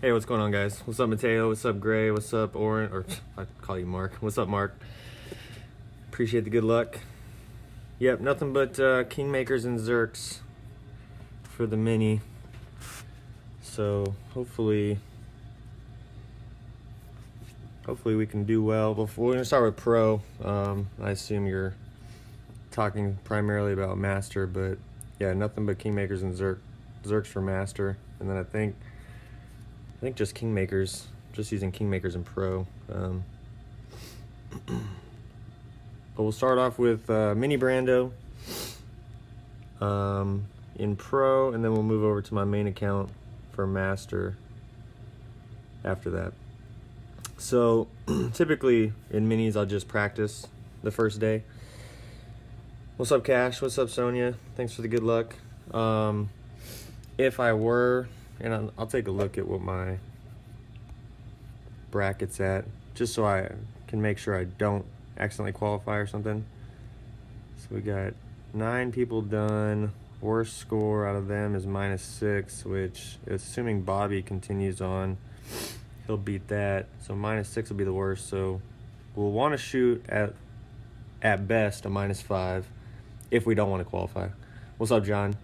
Hey, what's going on, guys? What's up, Mateo? What's up, Gray? What's up, Oren? Or I call you Mark. What's up, Mark? Appreciate the good luck. Yep, nothing but Kingmakers and Zerks for the mini. So hopefully we can do well. Before we're gonna start with Pro. I assume you're talking primarily about Master, but yeah, nothing but Kingmakers and Zerks for Master, and then I think just Kingmakers, just using Kingmakers in Pro. But we'll start off with Mini Brando in Pro, and then we'll move over to my main account for Master after that. So typically in minis, I'll just practice the first day. What's up, Cash? What's up, Sonia? Thanks for the good luck. If I were, and I'll take a look at what my bracket's at, just so I can make sure I don't accidentally qualify or something. So we got 9 people done. Worst score out of them is -6, which, assuming Bobby continues on, he'll beat that. So -6 will be the worst. So we'll want to shoot at best a -5 if we don't want to qualify. What's up, John?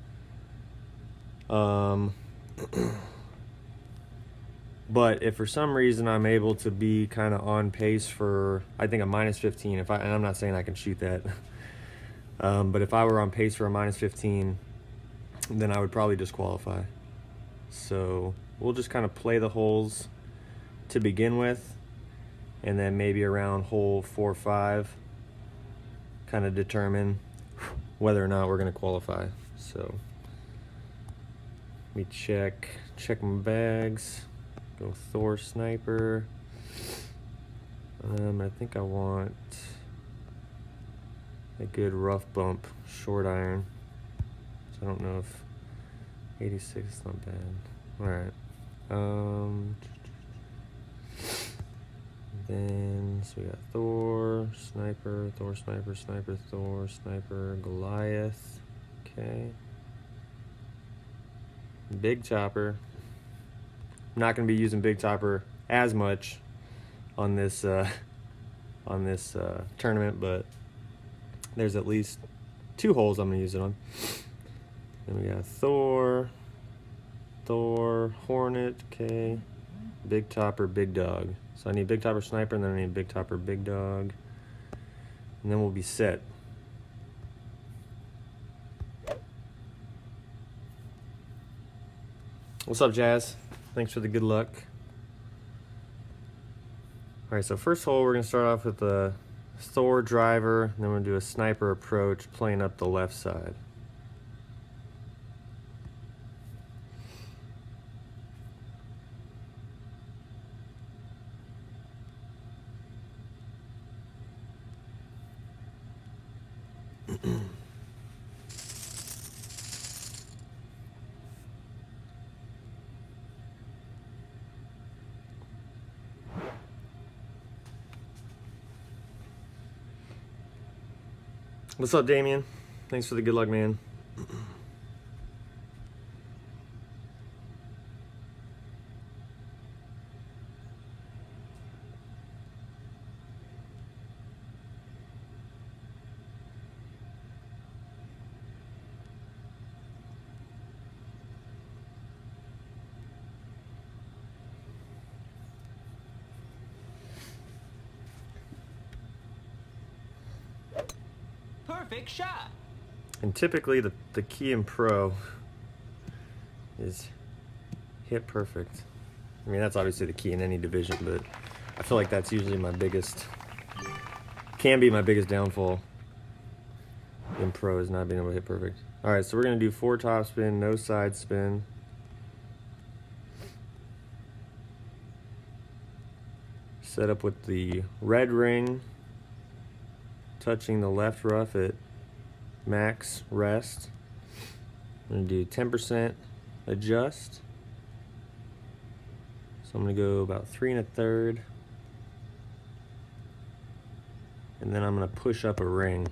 But if for some reason I'm able to be kind of on pace for, I think, a -15, and I'm not saying I can shoot that, but if I were on pace for a -15, then I would probably disqualify. So we'll just kind of play the holes to begin with, and then maybe around hole 4 or 5 kind of determine whether or not we're going to qualify. So let me check my bags. Go Thor Sniper. I think I want a good rough bump short iron. So I don't know if 86 is not bad. Alright. Then so we got Thor, Sniper, Thor, Sniper, Sniper, Thor, Sniper, Goliath. Okay. Big Chopper. I'm not going to be using Big Chopper as much on this tournament, but there's at least 2 holes I'm going to use it on. Then we got Thor, Hornet, okay, Big Chopper, Big Dog. So I need Big Chopper, Sniper, and then I need Big Chopper, Big Dog, and then we'll be set. What's up, Jazz? Thanks for the good luck. Alright, so first hole, we're going to start off with the Thor driver, and then we're going to do a sniper approach, playing up the left side. What's up, Damien? Thanks for the good luck, man. Perfect shot. And typically the key in Pro is hit perfect. I mean, that's obviously the key in any division, but I feel like that's usually can be my biggest downfall in Pro, is not being able to hit perfect. Alright, so we're going to do 4 top spin, no side spin. Set up with the red ring touching the left rough at max rest. I'm going to do 10% adjust. So I'm going to go about 3 1/3. And then I'm going to push up a ring.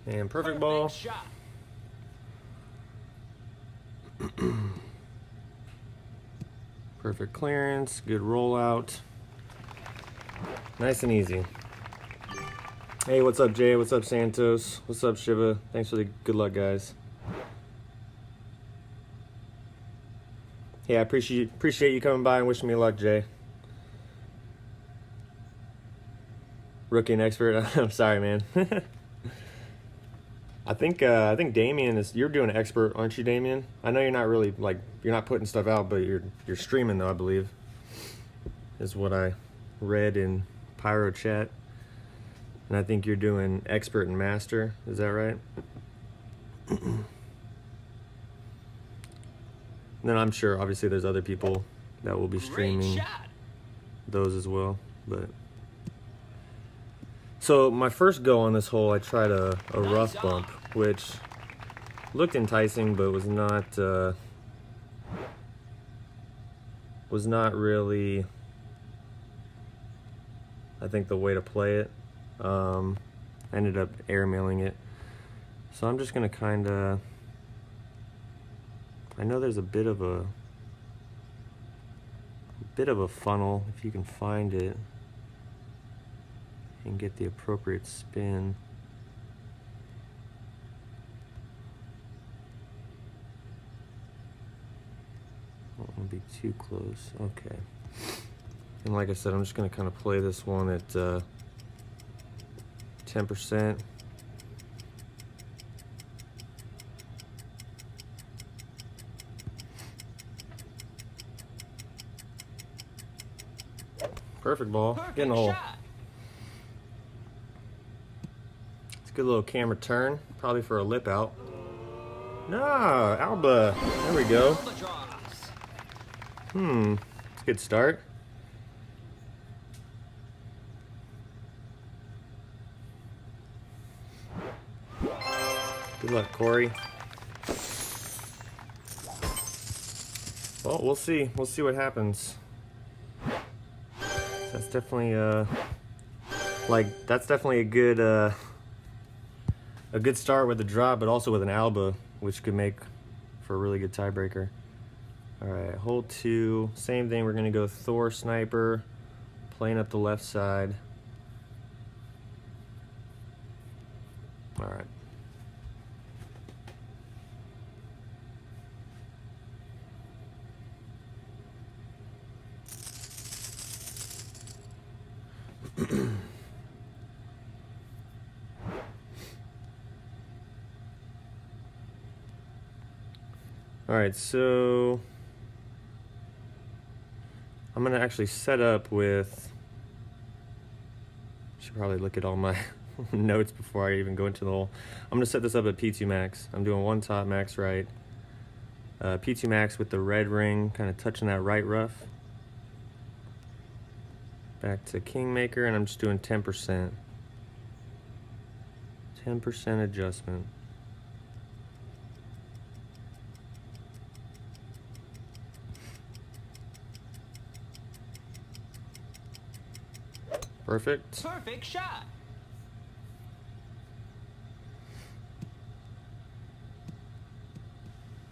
And perfect ball. Shot. Perfect clearance, good rollout. Nice and easy. Hey, what's up, Jay? What's up, Santos? What's up, Shiva? Thanks for the good luck, guys. Yeah, I appreciate you coming by and wishing me luck, Jay. Rookie and expert. I'm sorry, man. I think Damien you're doing an expert, aren't you, Damien? I know you're not really you're not putting stuff out, but you're streaming though, I believe. Is what I read in Pyro chat. And I think you're doing expert and master, is that right? And then I'm sure obviously there's other people that will be streaming those as well, but so my first go on this hole, I tried a rough bump, which looked enticing, but was not really, I think, the way to play it. I ended up airmailing it, so I'm just gonna kind of. I know there's a bit of a funnel if you can find it. And get the appropriate spin. Don't want to be too close. Okay. And like I said, I'm just going to kind of play this one at 10%. Perfect ball. Get in the hole. Good little camera turn, probably for a lip out. No, Alba. There we go. It's a good start. Good luck, Corey. Well, we'll see. We'll see what happens. That's definitely that's definitely a good start with the drop, but also with an Alba, which could make for a really good tiebreaker. All right, hole 2, same thing. We're gonna go Thor sniper, playing up the left side. All right. All right, so I'm gonna actually set up with, should probably look at all my notes before I even go into the hole. I'm gonna set this up at P2 max. I'm doing one top, max right. P2 max with the red ring, kind of touching that right rough. Back to Kingmaker, and I'm just doing 10%. 10% adjustment. Perfect. Perfect shot.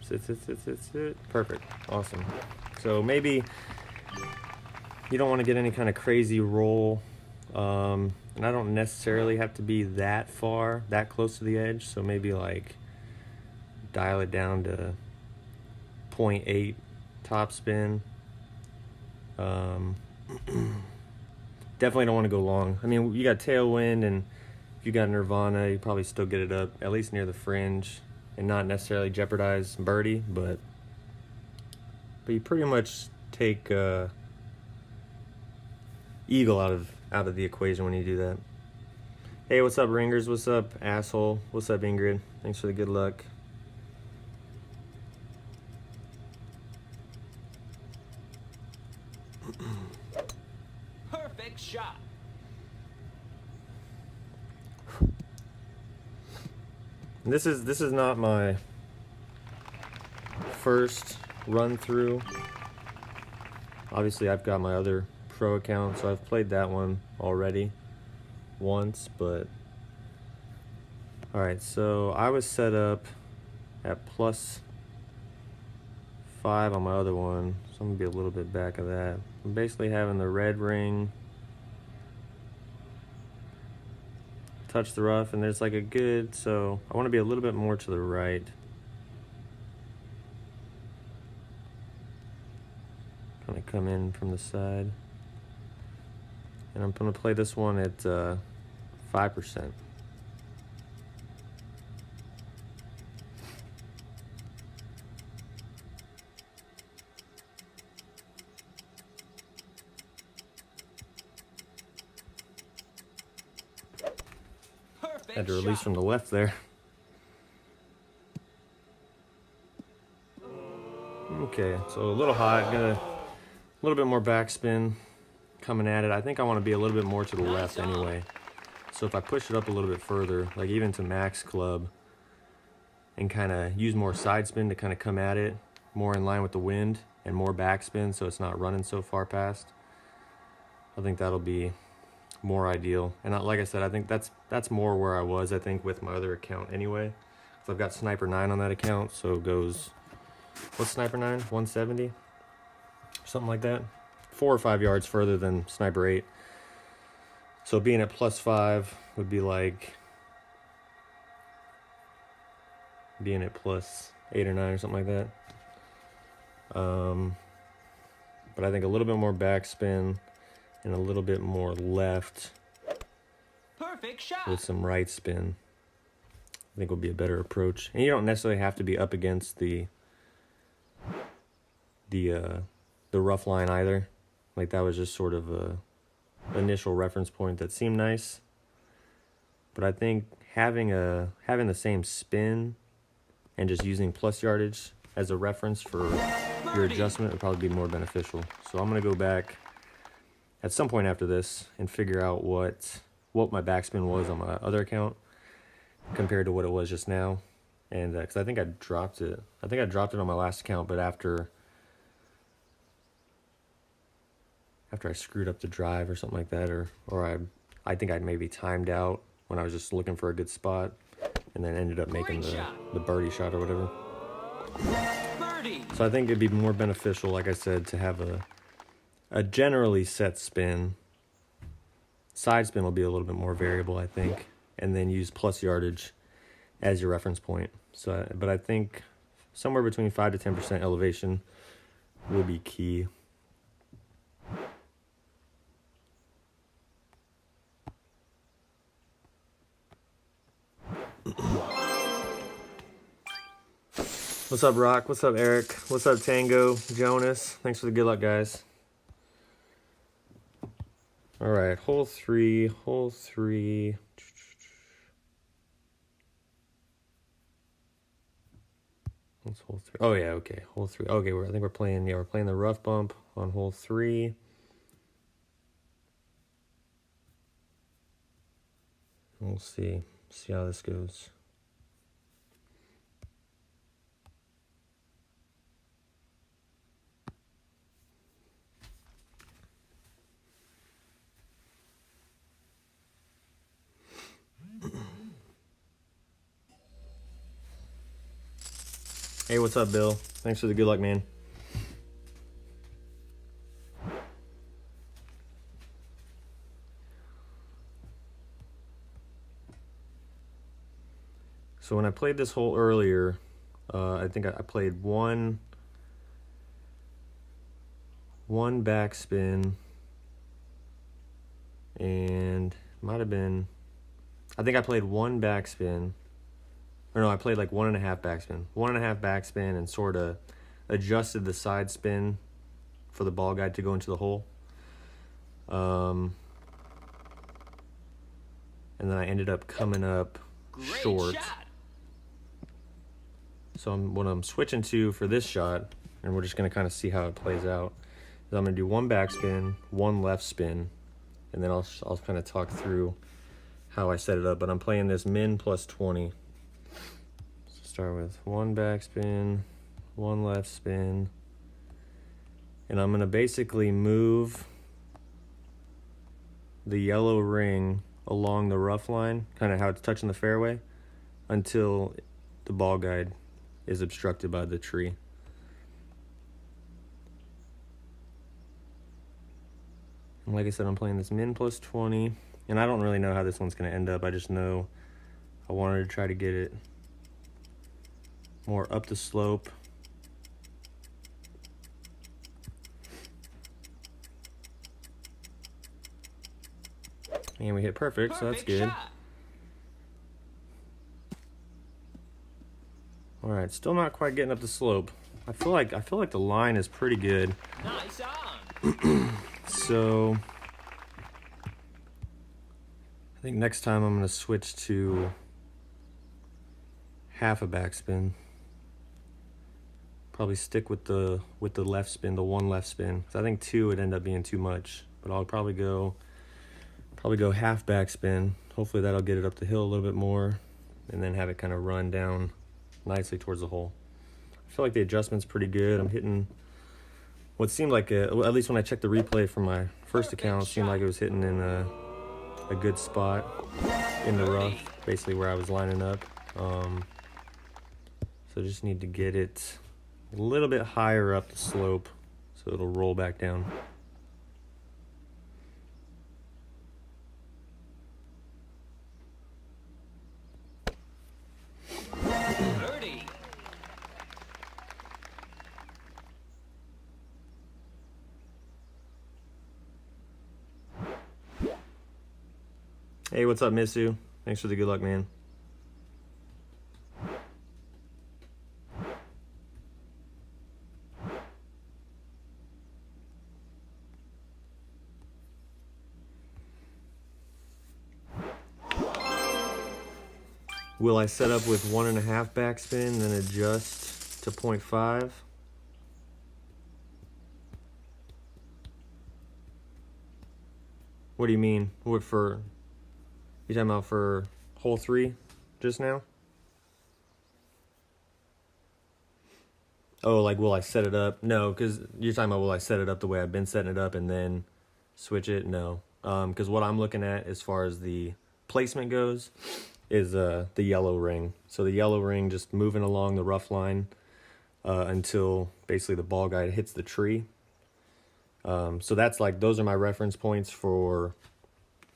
Sit. Perfect. Awesome. So maybe you don't want to get any kind of crazy roll. And I don't necessarily have to be that close to the edge. So maybe like dial it down to 0.8 top spin. Definitely don't want to go long. I mean, you got tailwind, and if you got Nirvana, you probably still get it up at least near the fringe and not necessarily jeopardize birdie, but you pretty much take eagle out of the equation when you do that. Hey, what's up, Ringers? What's up, asshole? What's up, Ingrid? Thanks for the good luck. Perfect shot. This is not my first run through. Obviously, I've got my other pro account, so I've played that one already once, but All right, so I was set up at +5 on my other one, so I'm gonna be a little bit back of that. I'm basically having the red ring touch the rough, and there's like a good, so I want to be a little bit more to the right. Kind of come in from the side. And I'm gonna play this one at 5%. Had to release from the left there. Okay, so a little hot, got a little bit more backspin coming at it. I think I want to be a little bit more to the left anyway. So if I push it up a little bit further, like even to max club, and kind of use more side spin to kind of come at it, more in line with the wind, and more backspin so it's not running so far past, I think that'll be more ideal. And like I said, I think that's more where I was, I think, with my other account anyway. So I've got Sniper 9 on that account, so it goes, what's Sniper 9? 170? Something like that. 4 or 5 yards further than Sniper 8. So being at +5 would be like being at +8 or 9 or something like that. But I think a little bit more backspin and a little bit more left. Perfect shot. With some right spin, I think will be a better approach. And you don't necessarily have to be up against the rough line either. Like that was just sort of a initial reference point that seemed nice. But I think having the same spin and just using plus yardage as a reference for your adjustment would probably be more beneficial. So I'm gonna go back at some point after this and figure out what my backspin was on my other account compared to what it was just now. And because I think I dropped it. I think I dropped it on my last account, but after I screwed up the drive or something like that, or I think I maybe timed out when I was just looking for a good spot, and then ended up making the birdie shot or whatever. Birdie. So I think it'd be more beneficial, like I said, to have a generally set spin. Side spin will be a little bit more variable, I think, and then use plus yardage as your reference point. So, but I think somewhere between 5 to 10% elevation will be key. What's up, Rock? What's up, Eric? What's up, Tango? Jonas? Thanks for the good luck, guys. All right, hole three. What's hole 3? Oh yeah, okay, hole 3. Okay, I think we're playing the rough bump on hole 3. We'll see how this goes. Hey, what's up, Bill? Thanks for the good luck, man. So when I played this hole earlier, I think I played one backspin, and might have been, I think I played one backspin. Or no, I played like 1.5 backspin. 1.5 backspin and sort of adjusted the side spin for the ball guide to go into the hole. And then I ended up coming up short. So what I'm switching to for this shot, and we're just going to kind of see how it plays out, is I'm going to do one backspin, one left spin, and then I'll kind of talk through how I set it up. But I'm playing this min plus 20. Start with one backspin, one left spin, and I'm going to basically move the yellow ring along the rough line, kind of how it's touching the fairway, until the ball guide is obstructed by the tree. And like I said, I'm playing this min plus 20, and I don't really know how this one's going to end up. I just know I wanted to try to get it more up the slope. And we hit perfect, so that's good. Shot. All right, still not quite getting up the slope. I feel like the line is pretty good. Nice on. So I think next time I'm going to switch to half a backspin. Probably stick with the left spin, the one left spin. 'Cause I think 2 would end up being too much, but I'll probably go half backspin. Hopefully that'll get it up the hill a little bit more, and then have it kind of run down nicely towards the hole. I feel like the adjustment's pretty good. I'm hitting what seemed like at least when I checked the replay from my first account, it seemed like it was hitting in a good spot in the rough, basically where I was lining up. So just need to get it a little bit higher up the slope so it'll roll back down. Birdie. Hey, what's up, Misu? Thanks for the good luck, man. Will I set up with 1.5 backspin, then adjust to 0.5? What do you mean? What for? You talking about for hole 3 just now? Oh, like will I set it up? No, because you're talking about will I set it up the way I've been setting it up and then switch it? No, because what I'm looking at as far as the placement goes is the yellow ring. So the yellow ring just moving along the rough line until basically the ball guide hits the tree. So that's like, those are my reference points for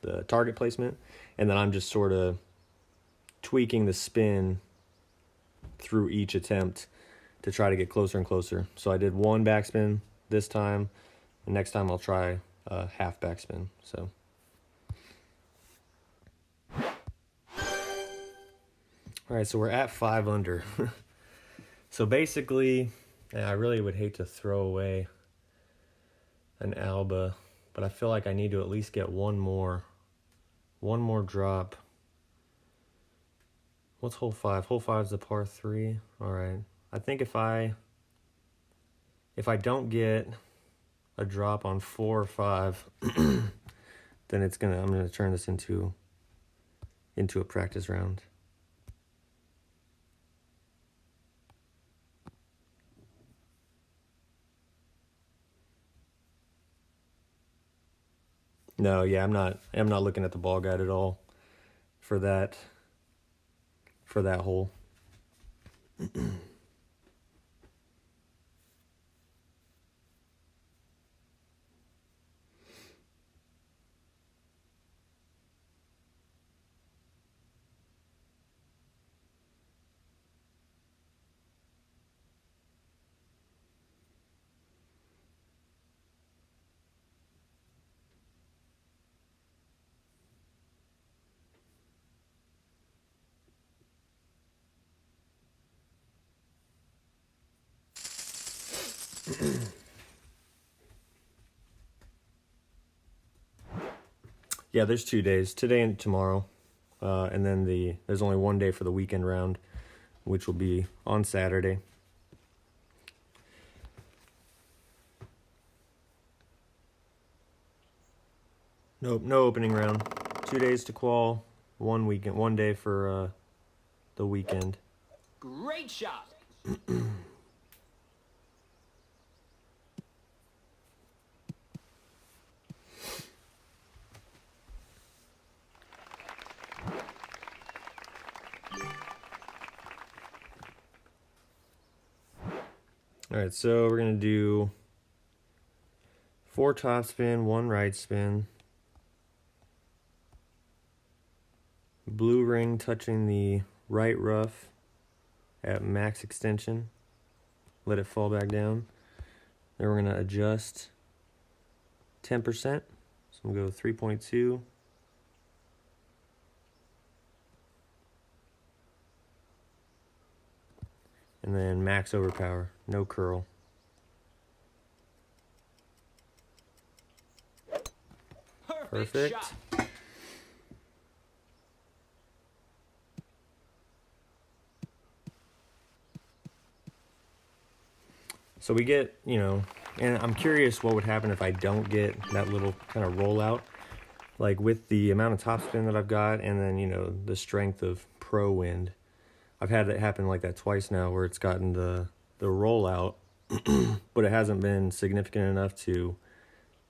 the target placement. And then I'm just sort of tweaking the spin through each attempt to try to get closer and closer. So I did 1 backspin this time, and next time I'll try half backspin. So. All right, so we're at 5 under. So basically, I really would hate to throw away an Alba, but I feel like I need to at least get one more drop. What's hole 5? Hole 5 is the par 3. All right. I think if I don't get a drop on 4 or 5, then I'm gonna turn this into a practice round. No, yeah, I'm not looking at the ball guide at all for that hole. Yeah, there's 2 days, today and tomorrow, and then there's only 1 day for the weekend round, which will be on Saturday. Nope, no opening round. 2 days to qual, 1 day for the weekend. Great shot. All right, so we're gonna do 4 topspin, 1 right spin. Blue ring touching the right rough at max extension. Let it fall back down. Then we're gonna adjust 10%. So I'm gonna go 3.2. And then max overpower, no curl. Perfect. Shot. So we get, you know, and I'm curious what would happen if I don't get that little kind of rollout. Like with the amount of topspin that I've got and then, you know, the strength of pro wind. I've had it happen like that twice now where it's gotten the rollout, but it hasn't been significant enough to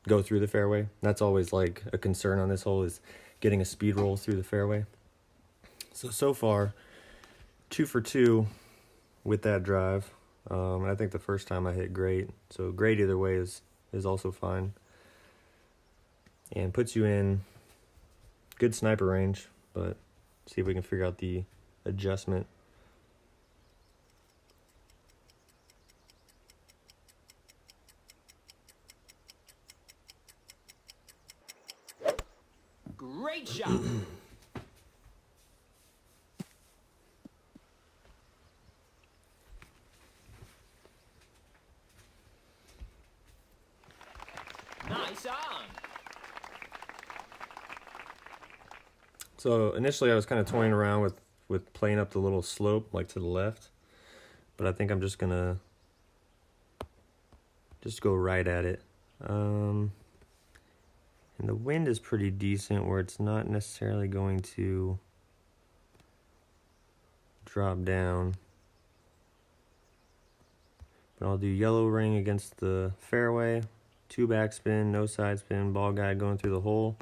go through the fairway. That's always like a concern on this hole, is getting a speed roll through the fairway. So far, 2 for 2 with that drive. I think the first time I hit great. So great either way is also fine. And puts you in good sniper range, but see if we can figure out the adjustment. Great shot. Nice on. So initially I was kind of toying around with playing up the little slope like to the left, but I think I'm just gonna go right at it. And the wind is pretty decent where it's not necessarily going to drop down. But I'll do yellow ring against the fairway, 2 backspin, no side spin, ball guide going through the hole.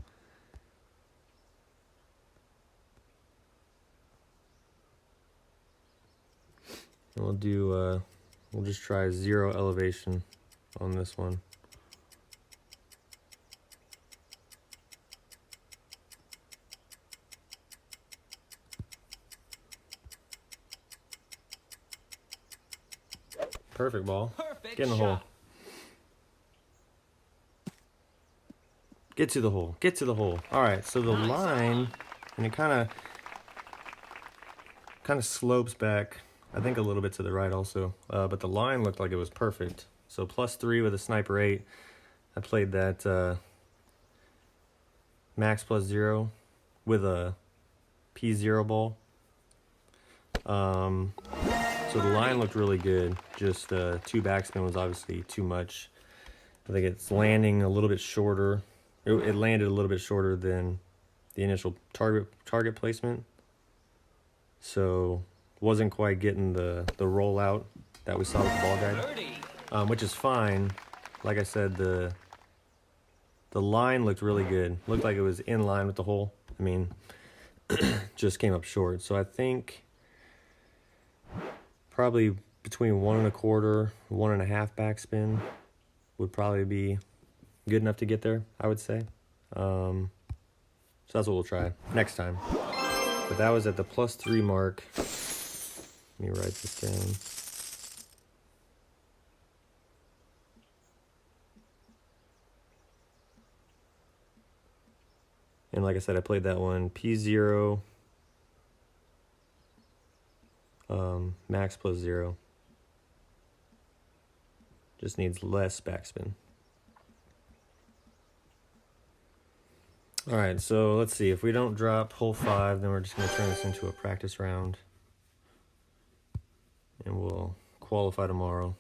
And we'll just try 0 elevation on this one. Perfect ball. Perfect Get in the shot. hole. Get to the hole. Get to the hole. All right, so the Nice line, on. and it kind of slopes back, I think a little bit to the right also. But the line looked like it was perfect. So +3 with a sniper 8. I played that max +0 with a P0 ball. So the line looked really good. Just 2 backspin was obviously too much. I think it's landing a little bit shorter. It landed a little bit shorter than the initial target placement. So wasn't quite getting the rollout that we saw with the ball guide, which is fine. Like I said, the line looked really good. Looked like it was in line with the hole. I mean, just came up short. So I think probably between 1 1/4, 1 1/2 backspin would probably be good enough to get there, I would say. So that's what we'll try next time. But that was at the +3 mark. Let me write this down. And like I said, I played that one P0, max +0. Just needs less backspin. All right, so let's see. If we don't drop hole 5, then we're just going to turn this into a practice round. And we'll qualify tomorrow.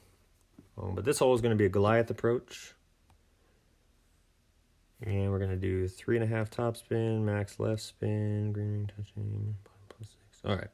But this hole is going to be a Goliath approach. And we're going to do 3.5 topspin, max left spin, green ring touching, bottom +6. All right.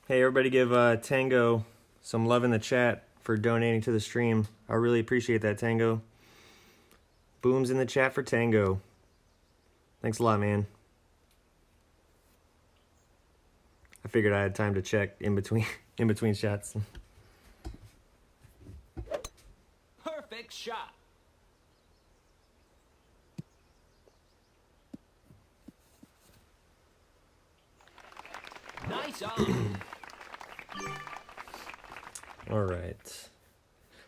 Hey, everybody give Tango some love in the chat for donating to the stream. I really appreciate that, Tango. Booms in the chat for Tango. Thanks a lot, man. I figured I had time to check in between shots. Perfect shot. Nice on. All right.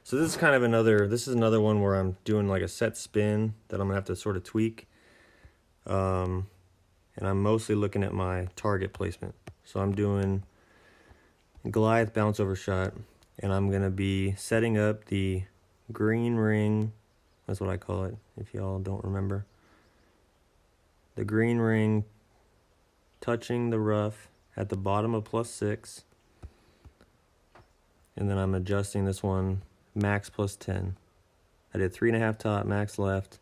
So this is kind of another one where I'm doing like a set spin that I'm gonna have to sort of tweak. And I'm mostly looking at my target placement. So I'm doing Goliath bounce over shot, and I'm gonna be setting up the green ring. That's what I call it, if y'all don't remember. The green ring touching the rough at the bottom of +6. And then I'm adjusting this one max +10. I did 3.5 top, max left.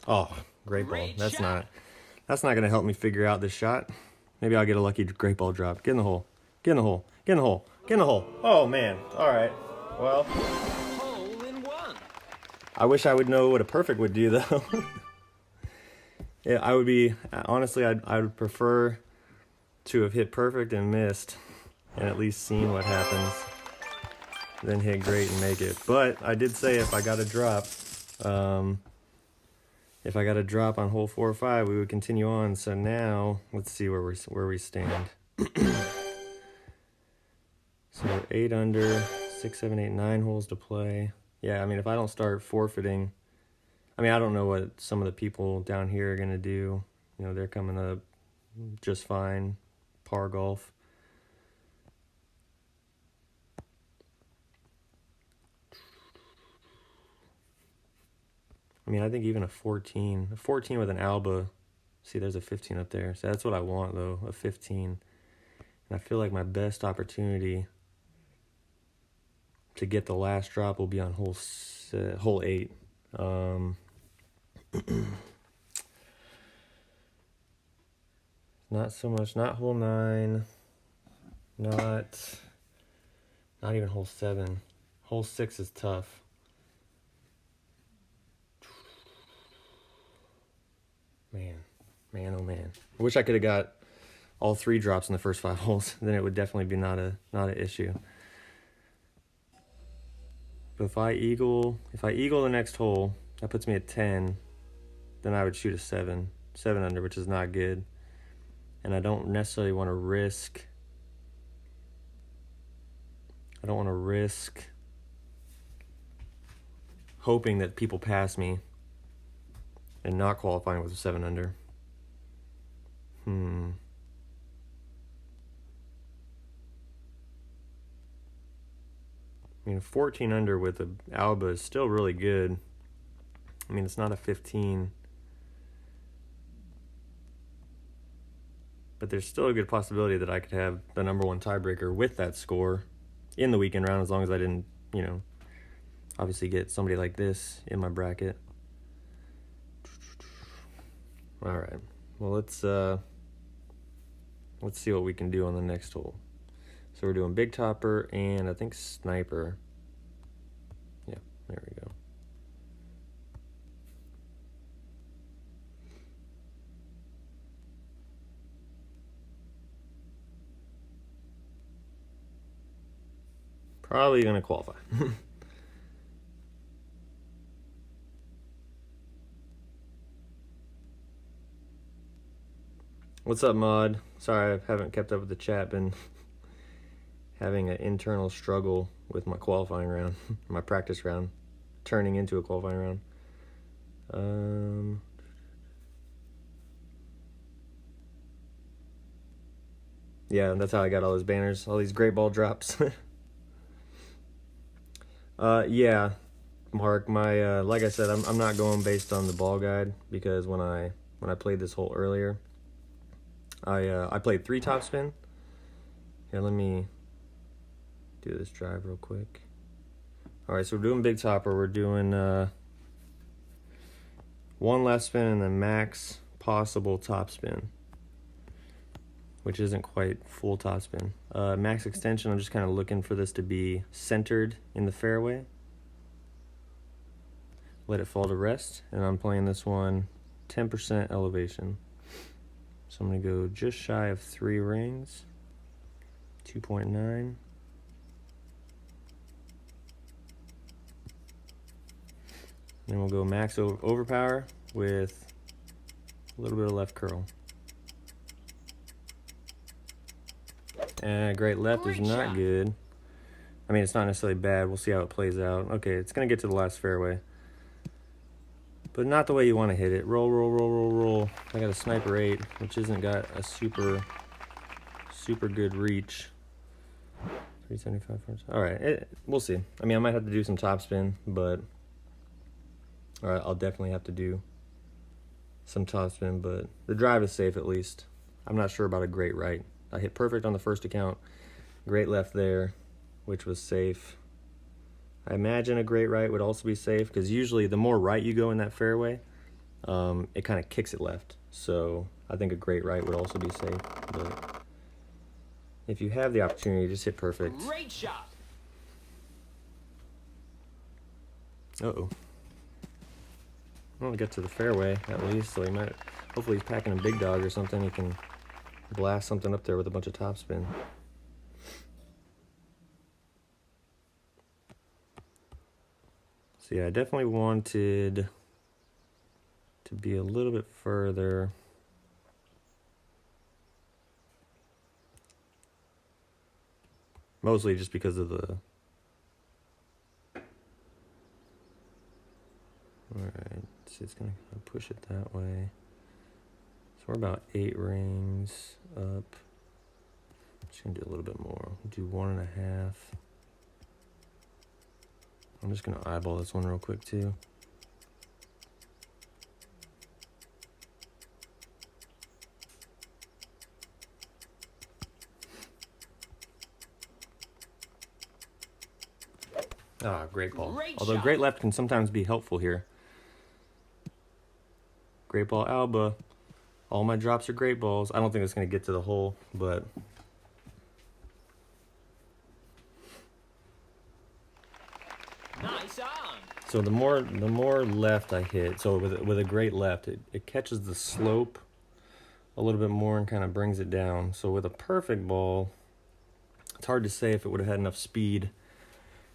Oh, great ball. That's not gonna help me figure out this shot. Maybe I'll get a lucky great ball drop. Get in the hole. Get in the hole. Get in the hole. Get in the hole. Oh man. Alright. Well, Hole in one. I wish I would know what a perfect would do, though. Yeah, I would be, honestly, I would prefer to have hit perfect and missed, and at least seen what happens, then hit great and make it. But I did say if I got a drop, on hole 4 or 5, we would continue on. So now, let's see where we stand. So we're 8 under, 6, 7, 8, 9 holes to play. Yeah, I mean, if I don't start forfeiting, I mean, I don't know what some of the people down here are going to do. You know, they're coming up just fine, par golf. I mean, I think even a 14 with an Alba, see, there's a 15 up there. So that's what I want, though, a 15. And I feel like my best opportunity to get the last drop will be on hole 8. Not so much, not hole 9, not even hole 7. Hole 6 is tough. Man, oh man. I wish I could have got all 3 drops in the first 5 holes. Then it would definitely be not an issue. But if I eagle the next hole, that puts me at 10. Then I would shoot a 7 under, which is not good. And I don't necessarily want to risk. I don't want to risk hoping that people pass me and not qualifying with a 7 under. I mean, 14 under with a Alba is still really good. I mean, it's not a 15. But there's still a good possibility that I could have the #1 tiebreaker with that score in the weekend round, as long as I didn't, you know, obviously get somebody like this in my bracket. All right. Well, let's see what we can do on the next hole. So we're doing Big Topper and I think Sniper. Yeah, there we go. Probably going to qualify. What's up, Mod? Sorry I haven't kept up with the chat. Been having an internal struggle with my qualifying round, my practice round, turning into a qualifying round. Yeah, that's how I got all those banners, all these great ball drops. Yeah, Mark, my like I said, I'm not going based on the ball guide, because when I played this hole earlier, I played 3 topspin. Here, let me do this drive real quick. All right, so we're doing big topper. We're doing one left spin and then max possible top spin, which isn't quite full top spin. Max extension, I'm just kind of looking for this to be centered in the fairway. Let it fall to rest, and I'm playing this one 10% elevation. So I'm going to go just shy of 3 rings, 2.9. Then we'll go max overpower with a little bit of left curl. And great left is not good. I mean, it's not necessarily bad. We'll see how it plays out. Okay, it's going to get to the last fairway. But not the way you want to hit it. Roll, roll, roll, roll, roll. I got a sniper 8, which isn't got a super good reach. 375. All right, we'll see. I mean, I might have to do some topspin, but all right, I'll definitely have to do some topspin. But the drive is safe at least. I'm not sure about a great right. I hit perfect on the first account. Great left there, which was safe. I imagine a great right would also be safe because usually the more right you go in that fairway, it kind of kicks it left. So I think a great right would also be safe. But if you have the opportunity, just hit perfect. Great shot. Uh-oh. Well, get to the fairway at least, so he might. Hopefully he's packing a big dog or something. He can blast something up there with a bunch of topspin. So yeah, I definitely wanted to be a little bit further. Mostly just because of the... Alright, so it's going to push it that way. So we're about 8 rings up. Just going to do a little bit more. Do 1.5. I'm just going to eyeball this one real quick too. Ah, great ball. Although great left can sometimes be helpful here. Great ball Alba. All my drops are great balls. I don't think it's going to get to the hole, but... Nice on. So the more left I hit, so with a great left, it catches the slope a little bit more and kind of brings it down. So with a perfect ball, it's hard to say if it would have had enough speed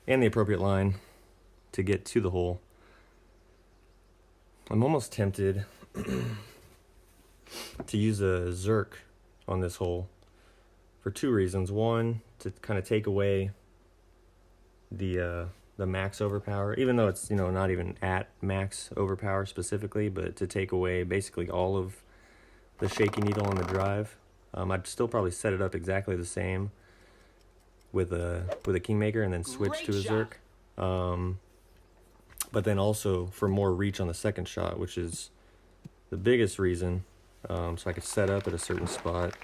and the appropriate line to get to the hole. I'm almost tempted to use a Zerk on this hole for 2 reasons. One, to kind of take away the max overpower, even though it's, you know, not even at max overpower specifically, but to take away basically all of the shaky needle on the drive. I'd still probably set it up exactly the same with a Kingmaker and then switch to a Zerk. But then also for more reach on the second shot, which is the biggest reason. So I could set up at a certain spot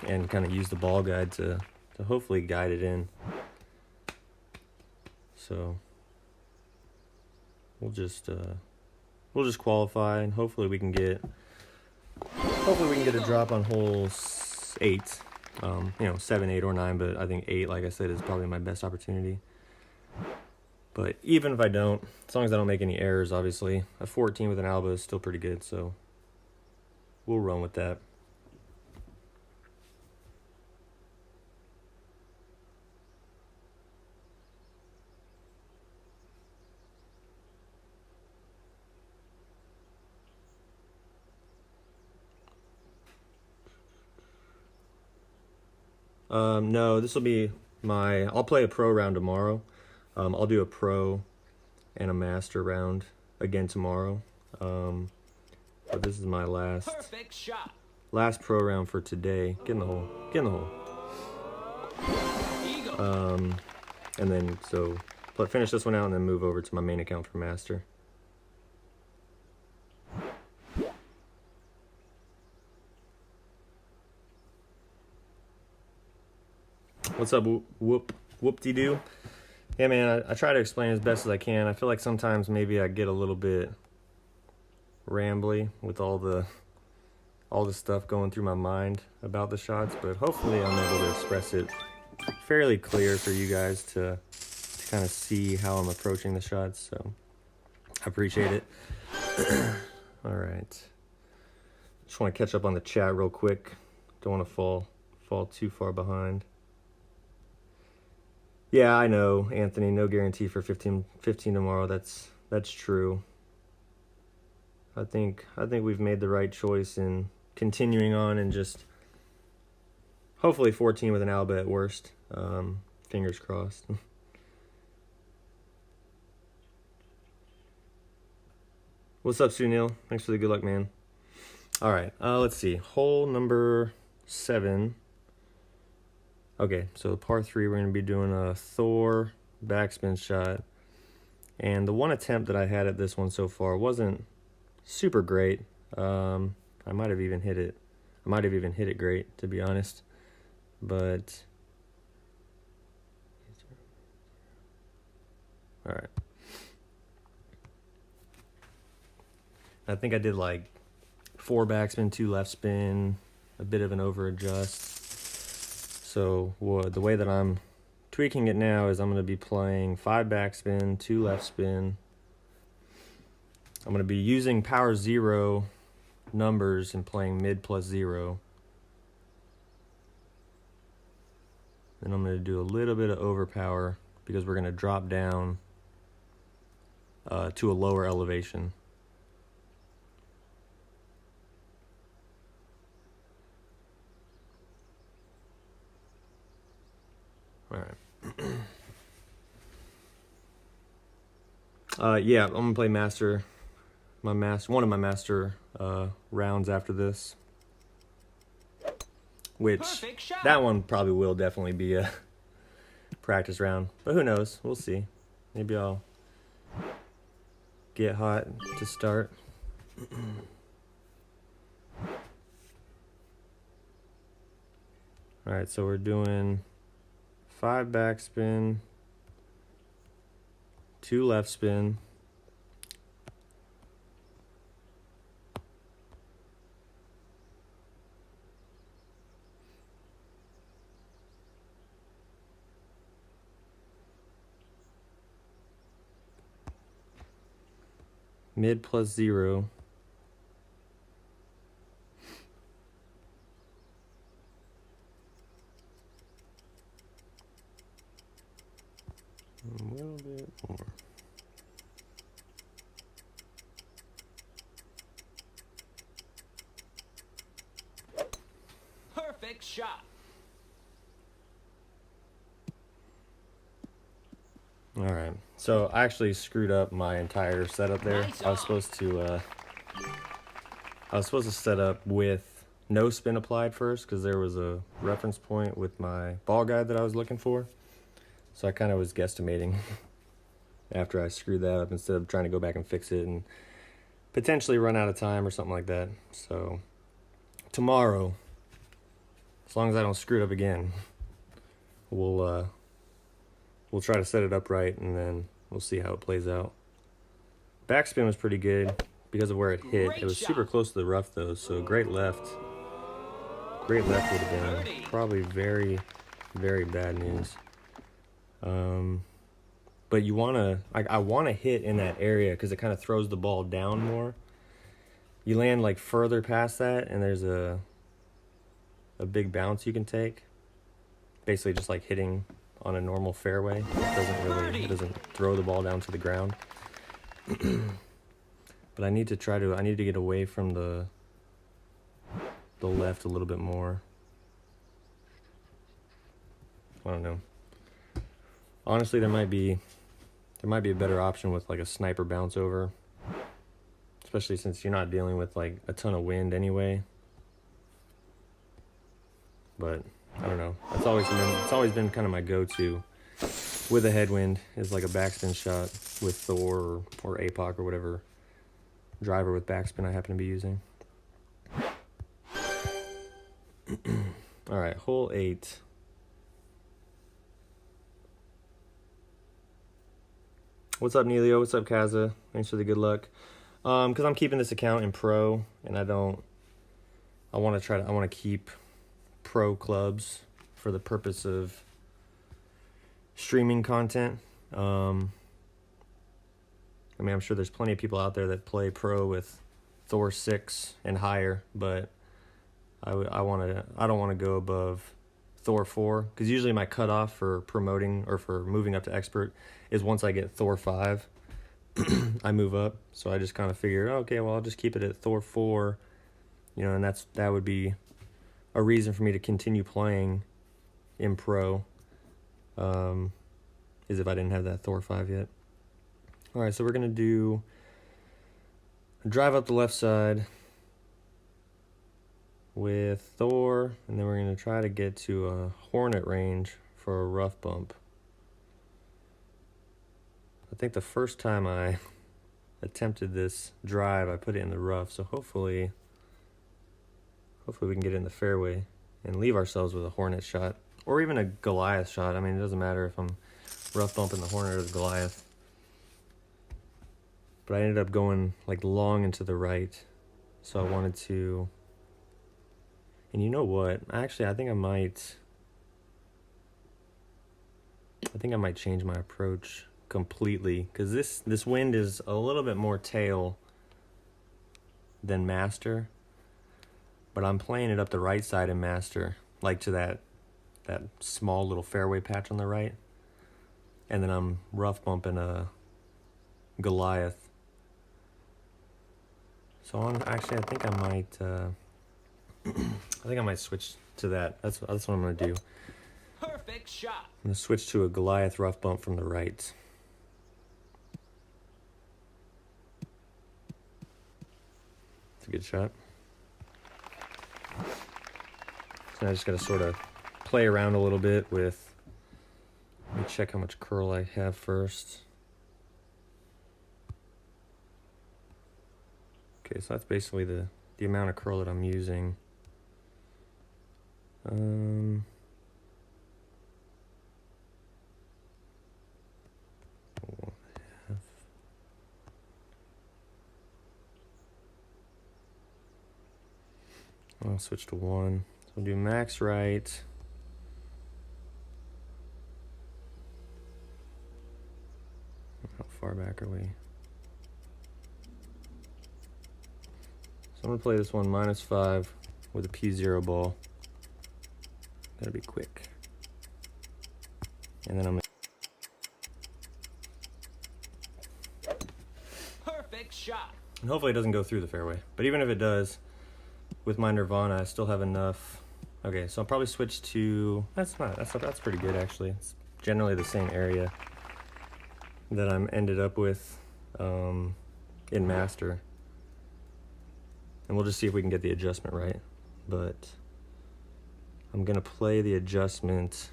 and kind of use the ball guide to hopefully guide it in. So we'll just qualify, and hopefully we can get a drop on hole 8. You know, 7, 8, or 9, but I think 8, like I said, is probably my best opportunity. But even if I don't, as long as I don't make any errors, obviously, a 14 with an Alba is still pretty good, so we'll run with that. No, this will be I'll play a pro round tomorrow. I'll do a pro and a master round again tomorrow. But this is my Perfect shot. last pro round for today. Get in the hole. Get in the hole. Eagle. And then, so, finish this one out and then move over to my main account for master. What's up, whoop-de-doo? Yeah, man, I try to explain as best as I can. I feel like sometimes maybe I get a little bit rambly with all the stuff going through my mind about the shots, but hopefully I'm able to express it fairly clear for you guys to kind of see how I'm approaching the shots, so I appreciate it. All right. Just want to catch up on the chat real quick. Don't want to fall too far behind. Yeah, I know, Anthony, no guarantee for 15 tomorrow. That's true. I think we've made the right choice in continuing on and just hopefully 14 with an Alba at worst. Fingers crossed. What's up, Sunil? Thanks for the good luck, man. All right, let's see. Hole number 7. Okay, so par 3, we're going to be doing a Thor backspin shot. And the one attempt that I had at this one so far wasn't super great. I might have even hit it. I might have even hit it great, to be honest. But all right. I think I did like 4 backspin, 2 left spin, a bit of an over adjust. So the way that I'm tweaking it now is I'm going to be playing 5 backspin, 2 left spin. I'm going to be using power 0 numbers and playing mid plus 0. Then I'm going to do a little bit of overpower because we're going to drop down to a lower elevation. All right. Yeah, I'm gonna play one of my master rounds after this, which that one probably will definitely be a practice round, but who knows? We'll see. Maybe I'll get hot to start. All right, so we're doing 5 backspin, 2 left spin, mid plus 0, a little bit more. Perfect shot. All right, so I actually screwed up my entire setup there. Nice I was supposed to set up with no spin applied first because there was a reference point with my ball guide that I was looking for. So I kind of was guesstimating after I screwed that up instead of trying to go back and fix it and potentially run out of time or something like that. So tomorrow, as long as I don't screw it up again, we'll try to set it up right, and then we'll see how it plays out. Backspin was pretty good because of where it hit. Great It was shot. super close to the rough, though, so great left. Great left would have been probably very, very bad news. But you want to... I want to hit in that area because it kind of throws the ball down more. You land, like, further past that, and there's a big bounce you can take. Basically just, like, hitting on a normal fairway. It doesn't throw the ball down to the ground. But I need to get away from the left a little bit more. I don't know. Honestly, there might be a better option with like a sniper bounce over, especially since you're not dealing with like a ton of wind anyway. But I don't know. It's always been kind of my go-to with a headwind is like a backspin shot with Thor or APOC or whatever driver with backspin I happen to be using. All right, hole 8. What's up, Neilio? What's up, Kaza? Thanks for the good luck. Because I'm keeping this account in pro, and I want to keep pro clubs for the purpose of streaming content. I mean, I'm sure there's plenty of people out there that play pro with Thor 6 and higher, but I don't want to go above Thor 4, because usually my cutoff for promoting or for moving up to expert is once I get Thor 5, I move up. So I just kind of figured, okay, well, I'll just keep it at Thor 4, and that would be a reason for me to continue playing in pro, is if I didn't have that Thor 5 yet. All right, so we're going to do drive up the left side with Thor, and then we're going to try to get to a Hornet range for a rough bump. I think the first time I attempted this drive, I put it in the rough, so hopefully we can get it in the fairway and leave ourselves with a Hornet shot, or even a Goliath shot. I mean, it doesn't matter if I'm rough bumping the Hornet or the Goliath. But I ended up going like long and to the right, so I wanted to. And you know what? Actually, I think I might change my approach completely, because this wind is a little bit more tail than master, but I'm playing it up the right side in master, like to that small little fairway patch on the right, and then I'm rough bumping a Goliath. So I think I might switch to that. That's what I'm going to do. Perfect shot. I'm going to switch to a Goliath rough bump from the right. It's a good shot. So I just got to sort of play around a little bit with. Let me check how much curl I have first. Okay, so that's basically the amount of curl that I'm using. I'll switch to 1. So we'll do max right. How far back are we? So I'm going to play this one -5 with a P0 ball. Gotta be quick. And then I'm Perfect shot. and hopefully it doesn't go through the fairway. But even if it does, with my Nirvana, I still have enough. Okay, so I'll probably switch to. That's pretty good actually. It's generally the same area that I'm ended up with in master. And we'll just see if we can get the adjustment right. But I'm gonna play the adjustment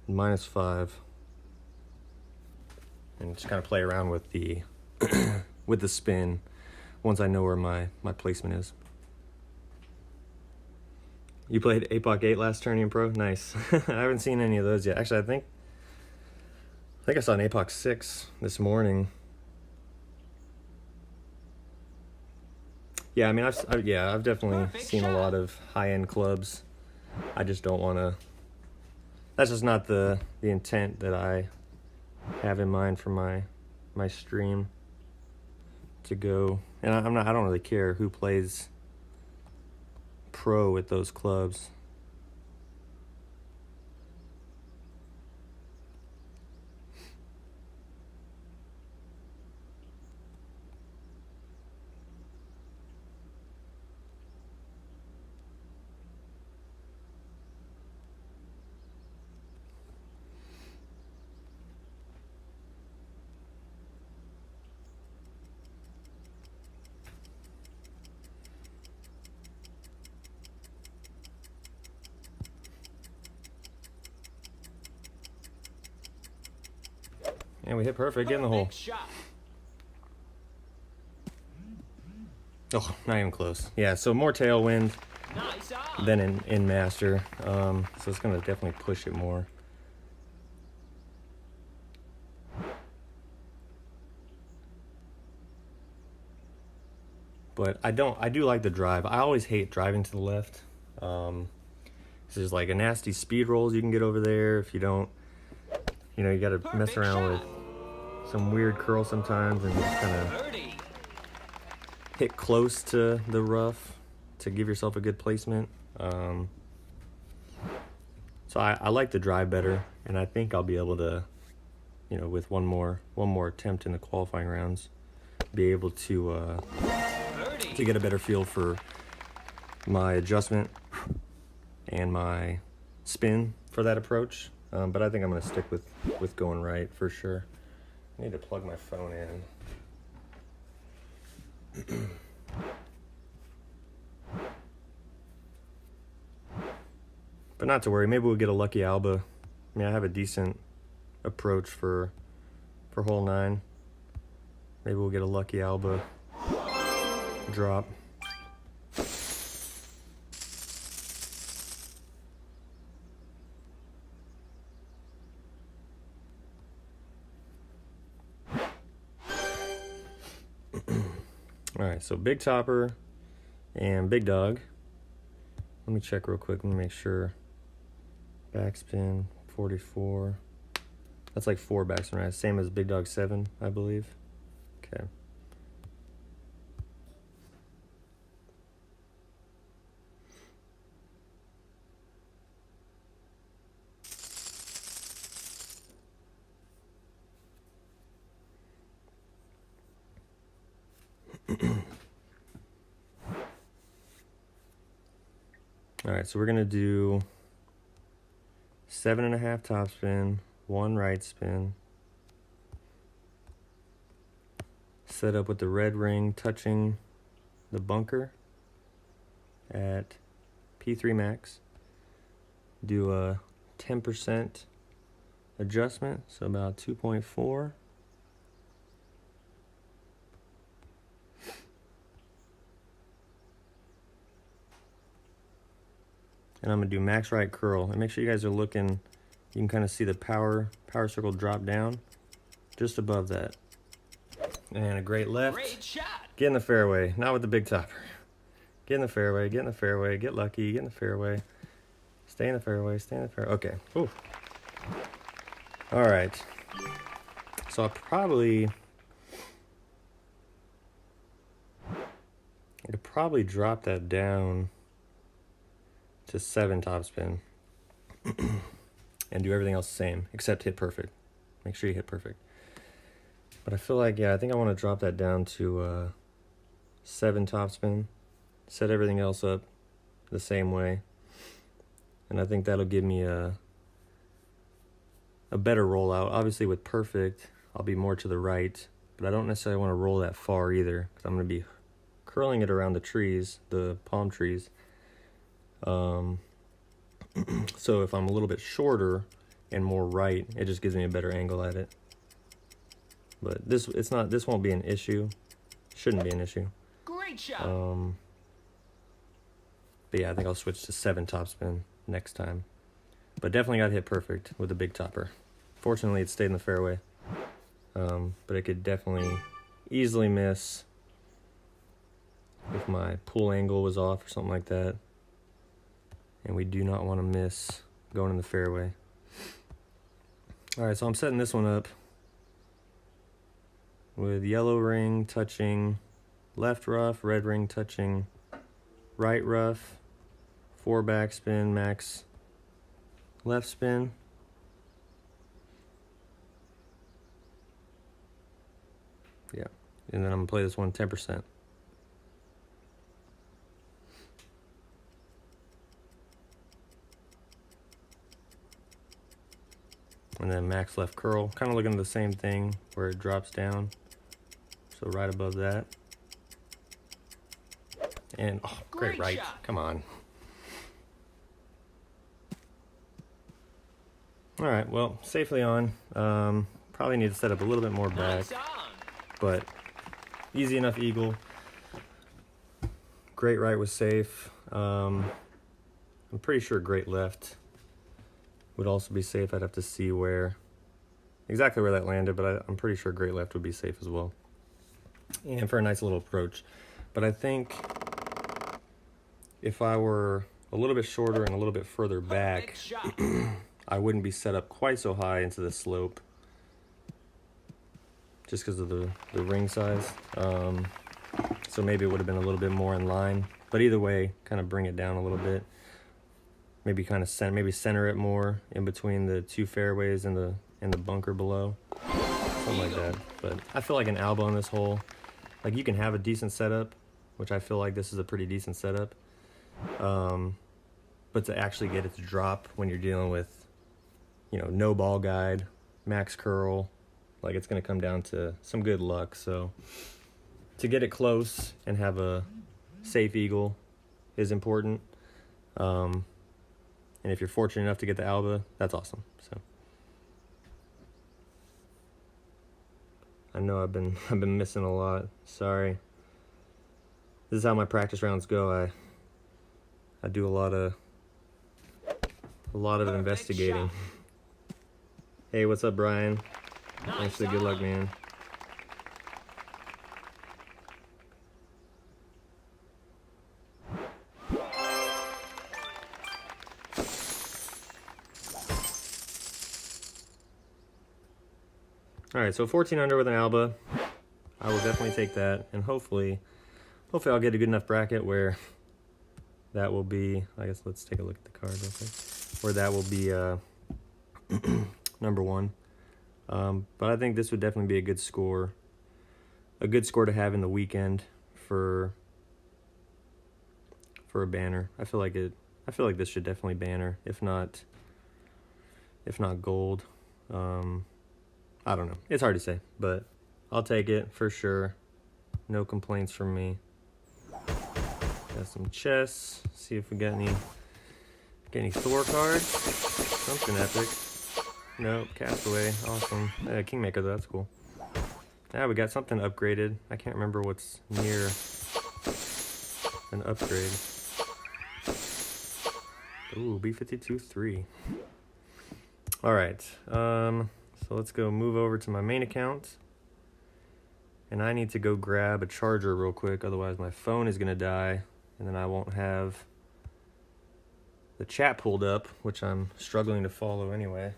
-5 and just kind of play around with the with the spin once I know where my placement is. You played APOC 8 last tourney in pro? Nice. I haven't seen any of those yet. Actually, I think I saw an APOC 6 this morning. Yeah, I mean, I've definitely seen a lot of high-end clubs. I just don't want to. That's just not the intent that I have in mind for my stream to go. And I don't really care who plays pro with those clubs. And we hit perfect, get in the hole. Shot. Oh, not even close. Yeah, so more tailwind Nice on. than in master. So it's gonna definitely push it more. But I do like the drive. I always hate driving to the left. There's like a nasty speed rolls you can get over there if you don't, you know, you got to mess around with some weird curl sometimes and just kind of hit close to the rough to give yourself a good placement. So I like the drive better, and I think I'll be able to, you know, with one more attempt in the qualifying rounds, be able to get a better feel for my adjustment and my spin for that approach. But I think I'm going to stick with going right for sure. I need to plug my phone in. But not to worry, maybe we'll get a lucky alba. I mean, I have a decent approach for hole 9. Maybe we'll get a lucky alba drop. All right, so big topper and big dog. Let me check real quick. Let me make sure. Backspin 44. That's like 4 backspin, right? Same as big dog 7, I believe. Okay. All right, so we're gonna do 7.5 topspin, 1 right spin. Set up with the red ring touching the bunker at P3 max. Do a 10% adjustment, so about 2.4. And I'm gonna do max right curl. And make sure you guys are looking, you can kind of see the power circle drop down just above that. And a great left. Great shot. Get in the fairway, not with the big topper. Get in the fairway, get in the fairway, get lucky, get in the fairway. Stay in the fairway, stay in the fairway. Okay. Ooh. All right. So I could probably drop that down to 7 topspin and do everything else the same except hit perfect. Make sure you hit perfect. But I feel like, yeah, I think I want to drop that down to 7 topspin, set everything else up the same way, and I think that'll give me a better rollout. Obviously with perfect, I'll be more to the right, but I don't necessarily want to roll that far either because I'm going to be curling it around the trees, the palm trees. So if I'm a little bit shorter and more right, it just gives me a better angle at it. But this won't be an issue. Shouldn't be an issue. Great shot. But yeah, I think I'll switch to 7 topspin next time. But definitely got hit perfect with the big topper. Fortunately, it stayed in the fairway. But it could definitely easily miss if my pull angle was off or something like that. And we do not want to miss going in the fairway. All right, so I'm setting this one up with yellow ring touching left rough, red ring touching right rough, 4 backspin, max left spin. Yeah, and then I'm gonna play this one 10%. And then max left curl, kind of looking at the same thing where it drops down. So right above that. And, oh, great right. Shot. Come on. All right, well, safely on. Probably need to set up a little bit more back, Nice on. but easy enough eagle. Great right was safe. I'm pretty sure great left would also be safe. I'd have to see exactly where that landed, but I'm pretty sure great left would be safe as well. And for a nice little approach. But I think if I were a little bit shorter and a little bit further back, Perfect shot. I wouldn't be set up quite so high into the slope, just because of the ring size. So maybe it would have been a little bit more in line. But either way, kind of bring it down a little bit. Maybe kind of center it more in between the two fairways and the bunker below. Something like that. But I feel like an alba on this hole, like you can have a decent setup, which I feel like this is a pretty decent setup. But to actually get it to drop when you're dealing with, you know, no ball guide, max curl, like it's going to come down to some good luck. So to get it close and have a safe eagle is important. And if you're fortunate enough to get the alba, that's awesome. So I know I've been missing a lot. Sorry. This is how my practice rounds go. I do a lot of Perfect investigating. shot. Hey, what's up, Brian? Nice Thanks for the good luck, on. man. All right, so 14 under with an alba. I will definitely take that, and hopefully I'll get a good enough bracket where that will be, I guess let's take a look at the card real quick, where that will be number one. But I think this would definitely be a good score to have in the weekend for a banner. I feel like this should definitely banner, if not gold. I don't know. It's hard to say, but I'll take it for sure. No complaints from me. Got some chess. See if we got any Thor cards. Something epic. Nope, Castaway. Awesome. Kingmaker though, that's cool. Now we got something upgraded. I can't remember what's near an upgrade. Ooh, B52-3. All right. So let's go move over to my main account. And I need to go grab a charger real quick, otherwise my phone is gonna die, and then I won't have the chat pulled up, which I'm struggling to follow anyway.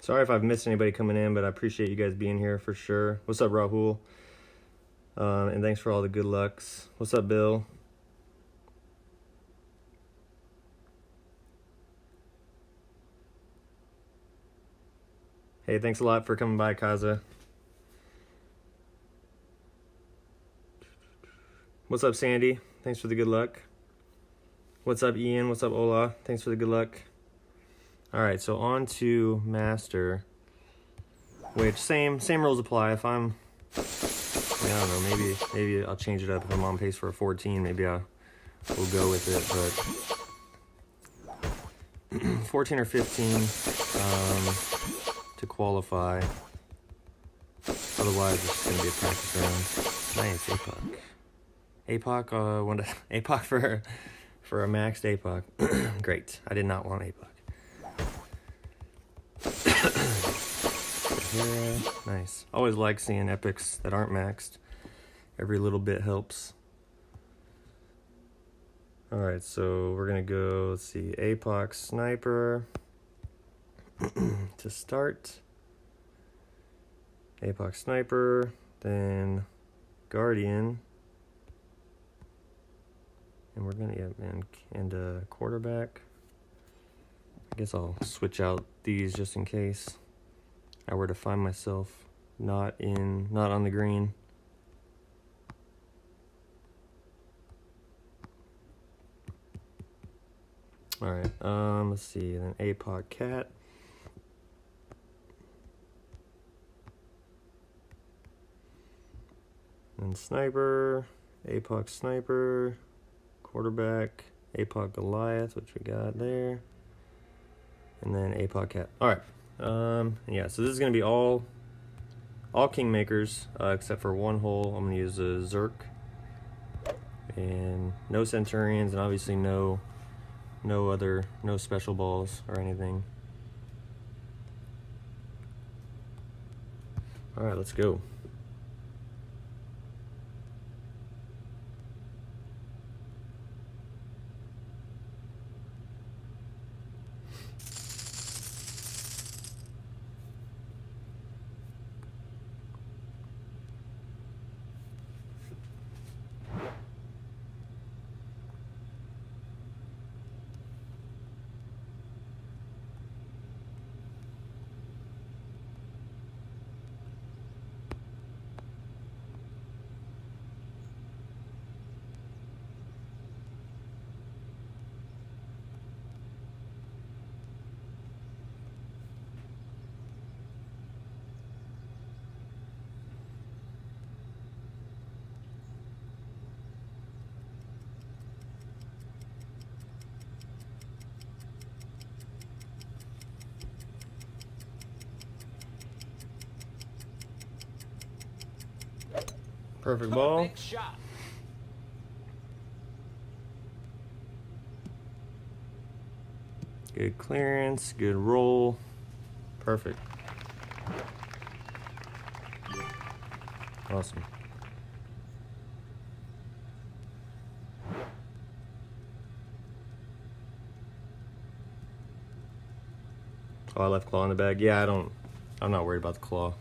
Sorry if I've missed anybody coming in, but I appreciate you guys being here for sure. What's up, Rahul? And thanks for all the good lucks. What's up, Bill? Hey, thanks a lot for coming by, Kaza. What's up, Sandy? Thanks for the good luck. What's up, Ian? What's up, Ola? Thanks for the good luck. All right, so on to Master, which same rules apply. If I'm, I don't know, maybe I'll change it up. If I'm on pace for a 14, maybe we'll go with it. But 14 or 15 to qualify. Otherwise, it's just gonna be a practice round. Nice, APOC. APOC for a maxed APOC. Great. I did not want APOC. Nice. Always like seeing epics that aren't maxed. Every little bit helps. Alright, so we're gonna go, let's see, APOC Sniper to start. APOC Sniper, then Guardian. And we're gonna, and quarterback. I guess I'll switch out these just in case I were to find myself not on the green. All right, let's see, then APOC Cat. And Sniper, APOC Sniper, quarterback, APOC Goliath, which we got there. And then APOC Cat. All right, Yeah, so this is gonna be all kingmakers, except for one hole. I'm gonna use a Zerk, and no Centurions, and obviously no special balls or anything. All right, let's go. Perfect ball. Perfect shot. Good clearance, good roll. Perfect. Awesome. Oh, I left claw in the bag. Yeah, I'm not worried about the claw.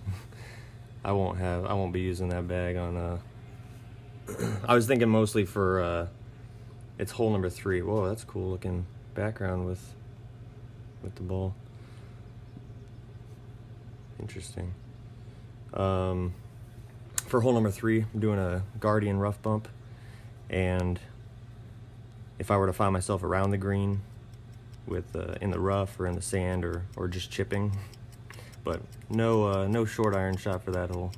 I won't be using that bag on I was thinking mostly for it's hole number 3. Whoa, that's cool looking background with the ball. Interesting. For hole number 3, I'm doing a Guardian rough bump, and if I were to find myself around the green with in the rough or in the sand or just chipping, but no short iron shot for that hole.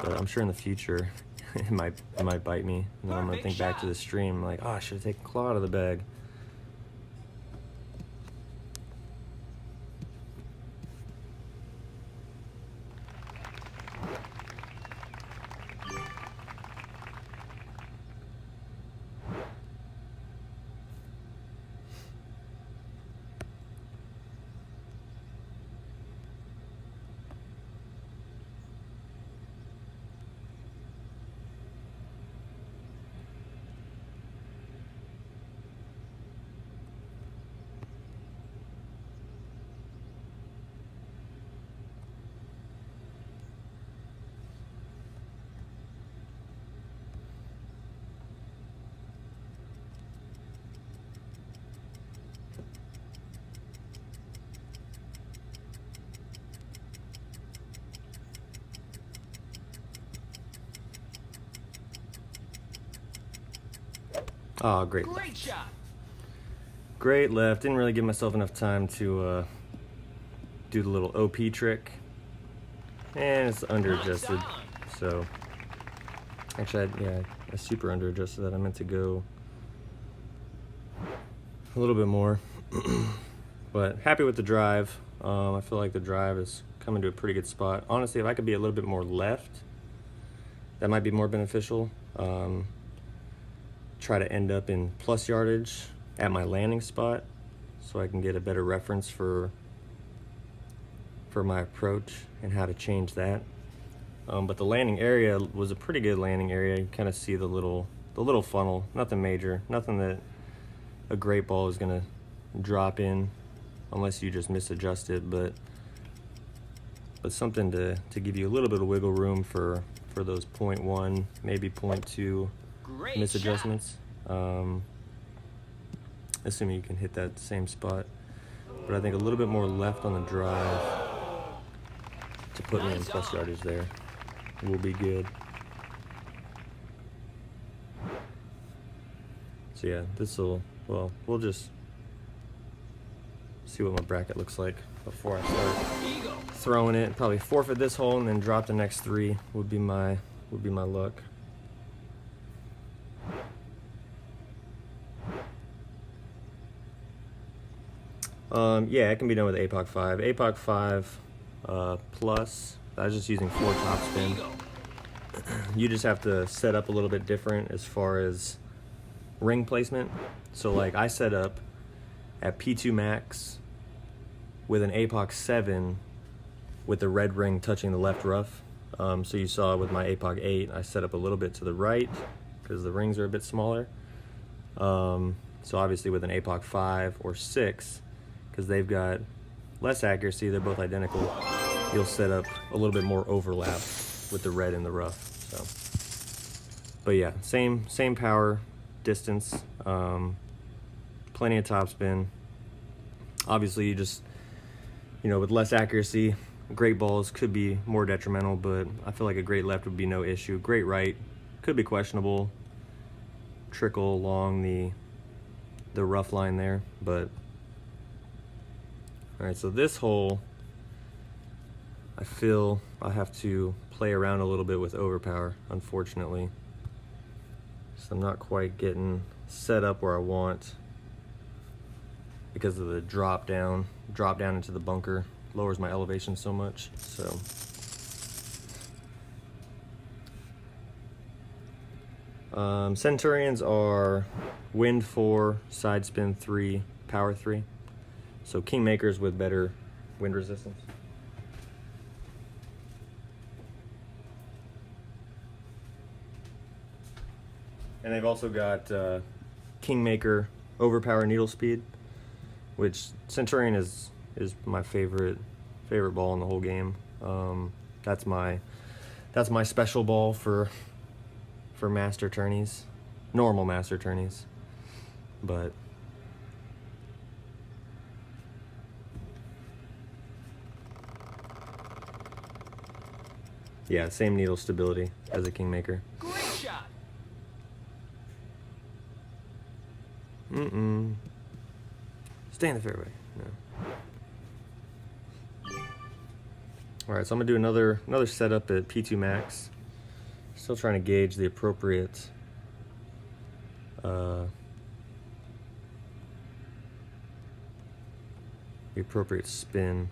But I'm sure in the future it might bite me, and then I'm gonna think back to the stream like, oh, I should have taken claw out of the bag. Oh, great. Great shot. Great left. Didn't really give myself enough time to do the little OP trick. And it's under adjusted. So, actually, I super under adjusted that. I meant to go a little bit more. But happy with the drive. I feel like the drive is coming to a pretty good spot. Honestly, if I could be a little bit more left, that might be more beneficial. Try to end up in plus yardage at my landing spot so I can get a better reference for my approach and how to change that. But the landing area was a pretty good landing area. You kind of see the little funnel, nothing major, nothing that a great ball is gonna drop in unless you just misadjust it, but something to give you a little bit of wiggle room for those 0.1, maybe 0.2 misadjustments. Assuming you can hit that same spot. But I think a little bit more left on the drive to put me in plus yardage there will be good. So yeah, well, we'll just see what my bracket looks like before I start throwing it. Probably forfeit this hole and then drop the next 3 would be my luck. Yeah, it can be done with APOC 5. APOC 5 plus, I was just using 4 topspin. You just have to set up a little bit different as far as ring placement. So like I set up at P2 max with an APOC 7 with the red ring touching the left rough. So you saw with my APOC 8, I set up a little bit to the right because the rings are a bit smaller. So obviously with an APOC 5 or 6, because they've got less accuracy, they're both identical, you'll set up a little bit more overlap with the red and the rough. So, but yeah, same power, distance, plenty of topspin. Obviously you just, you know, with less accuracy, great balls could be more detrimental, but I feel like a great left would be no issue. Great right could be questionable, trickle along the rough line there, but all right, so this hole, I feel I have to play around a little bit with overpower, unfortunately. So I'm not quite getting set up where I want because of the drop down into the bunker lowers my elevation so much. So Centurions are wind 4, side spin 3, power 3. So Kingmakers with better wind resistance. And they've also got Kingmaker overpower needle speed, which Centurion is my favorite ball in the whole game. That's my special ball for master tourneys, normal master tourneys, but yeah, same needle stability as a Kingmaker. Great shot. Stay in the fairway. No. All right, so I'm gonna do another setup at P2 max. Still trying to gauge the appropriate spin.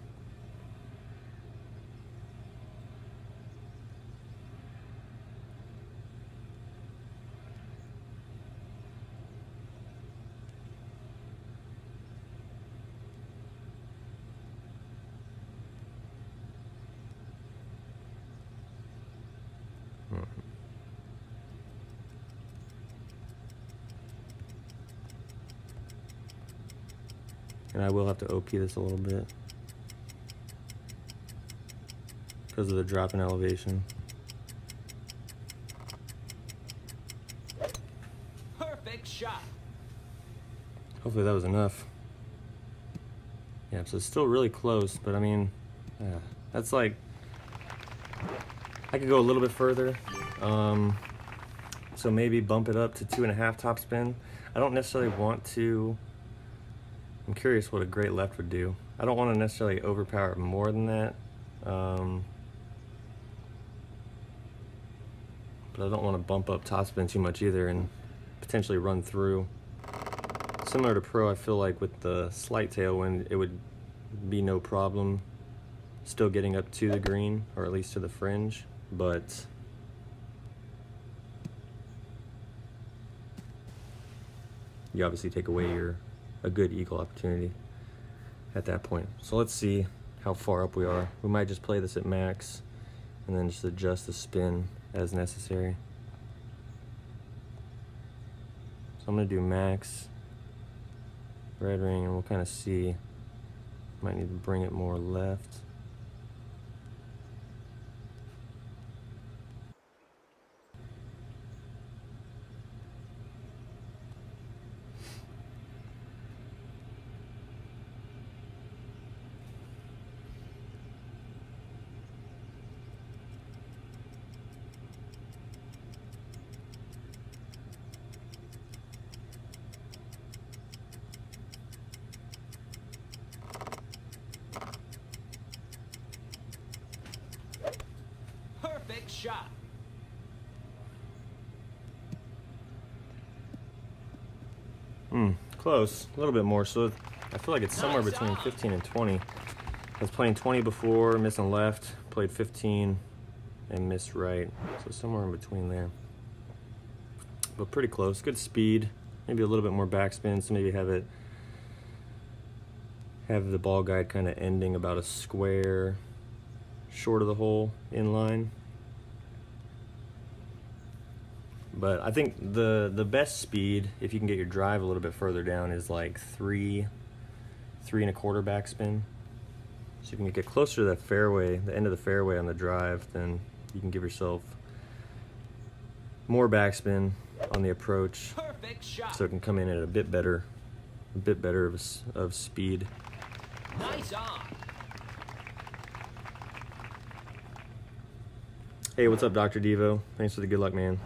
And I will have to OP this a little bit because of the drop in elevation. Perfect shot. Hopefully that was enough. Yeah, so it's still really close, but I mean, yeah, that's like, I could go a little bit further. So maybe bump it up to 2.5 topspin. I don't necessarily want to. I'm curious what a great left would do. I don't want to necessarily overpower it more than that. But I don't want to bump up topspin too much either and potentially run through. Similar to Pro, I feel like with the slight tailwind, it would be no problem still getting up to the green, or at least to the fringe, but you obviously take away a good eagle opportunity at that point. So let's see how far up we are. We might just play this at max and then just adjust the spin as necessary. So I'm gonna do max red ring and we'll kind of see. Might need to bring it more left. Perfect shot. Close, a little bit more. So I feel like it's somewhere between 15 and 20. I was playing 20 before, missing left, played 15 and missed right. So somewhere in between there. But pretty close. Good speed. Maybe a little bit more backspin, so maybe have the ball guide kind of ending about a square short of the hole in line. But I think the best speed, if you can get your drive a little bit further down, is like 3 1/4 backspin. So you can get closer to that fairway, the end of the fairway on the drive, then you can give yourself more backspin on the approach, Perfect shot. so it can come in at a bit better of speed. Nice on. Hey, what's up, Dr. Devo? Thanks for the good luck, man.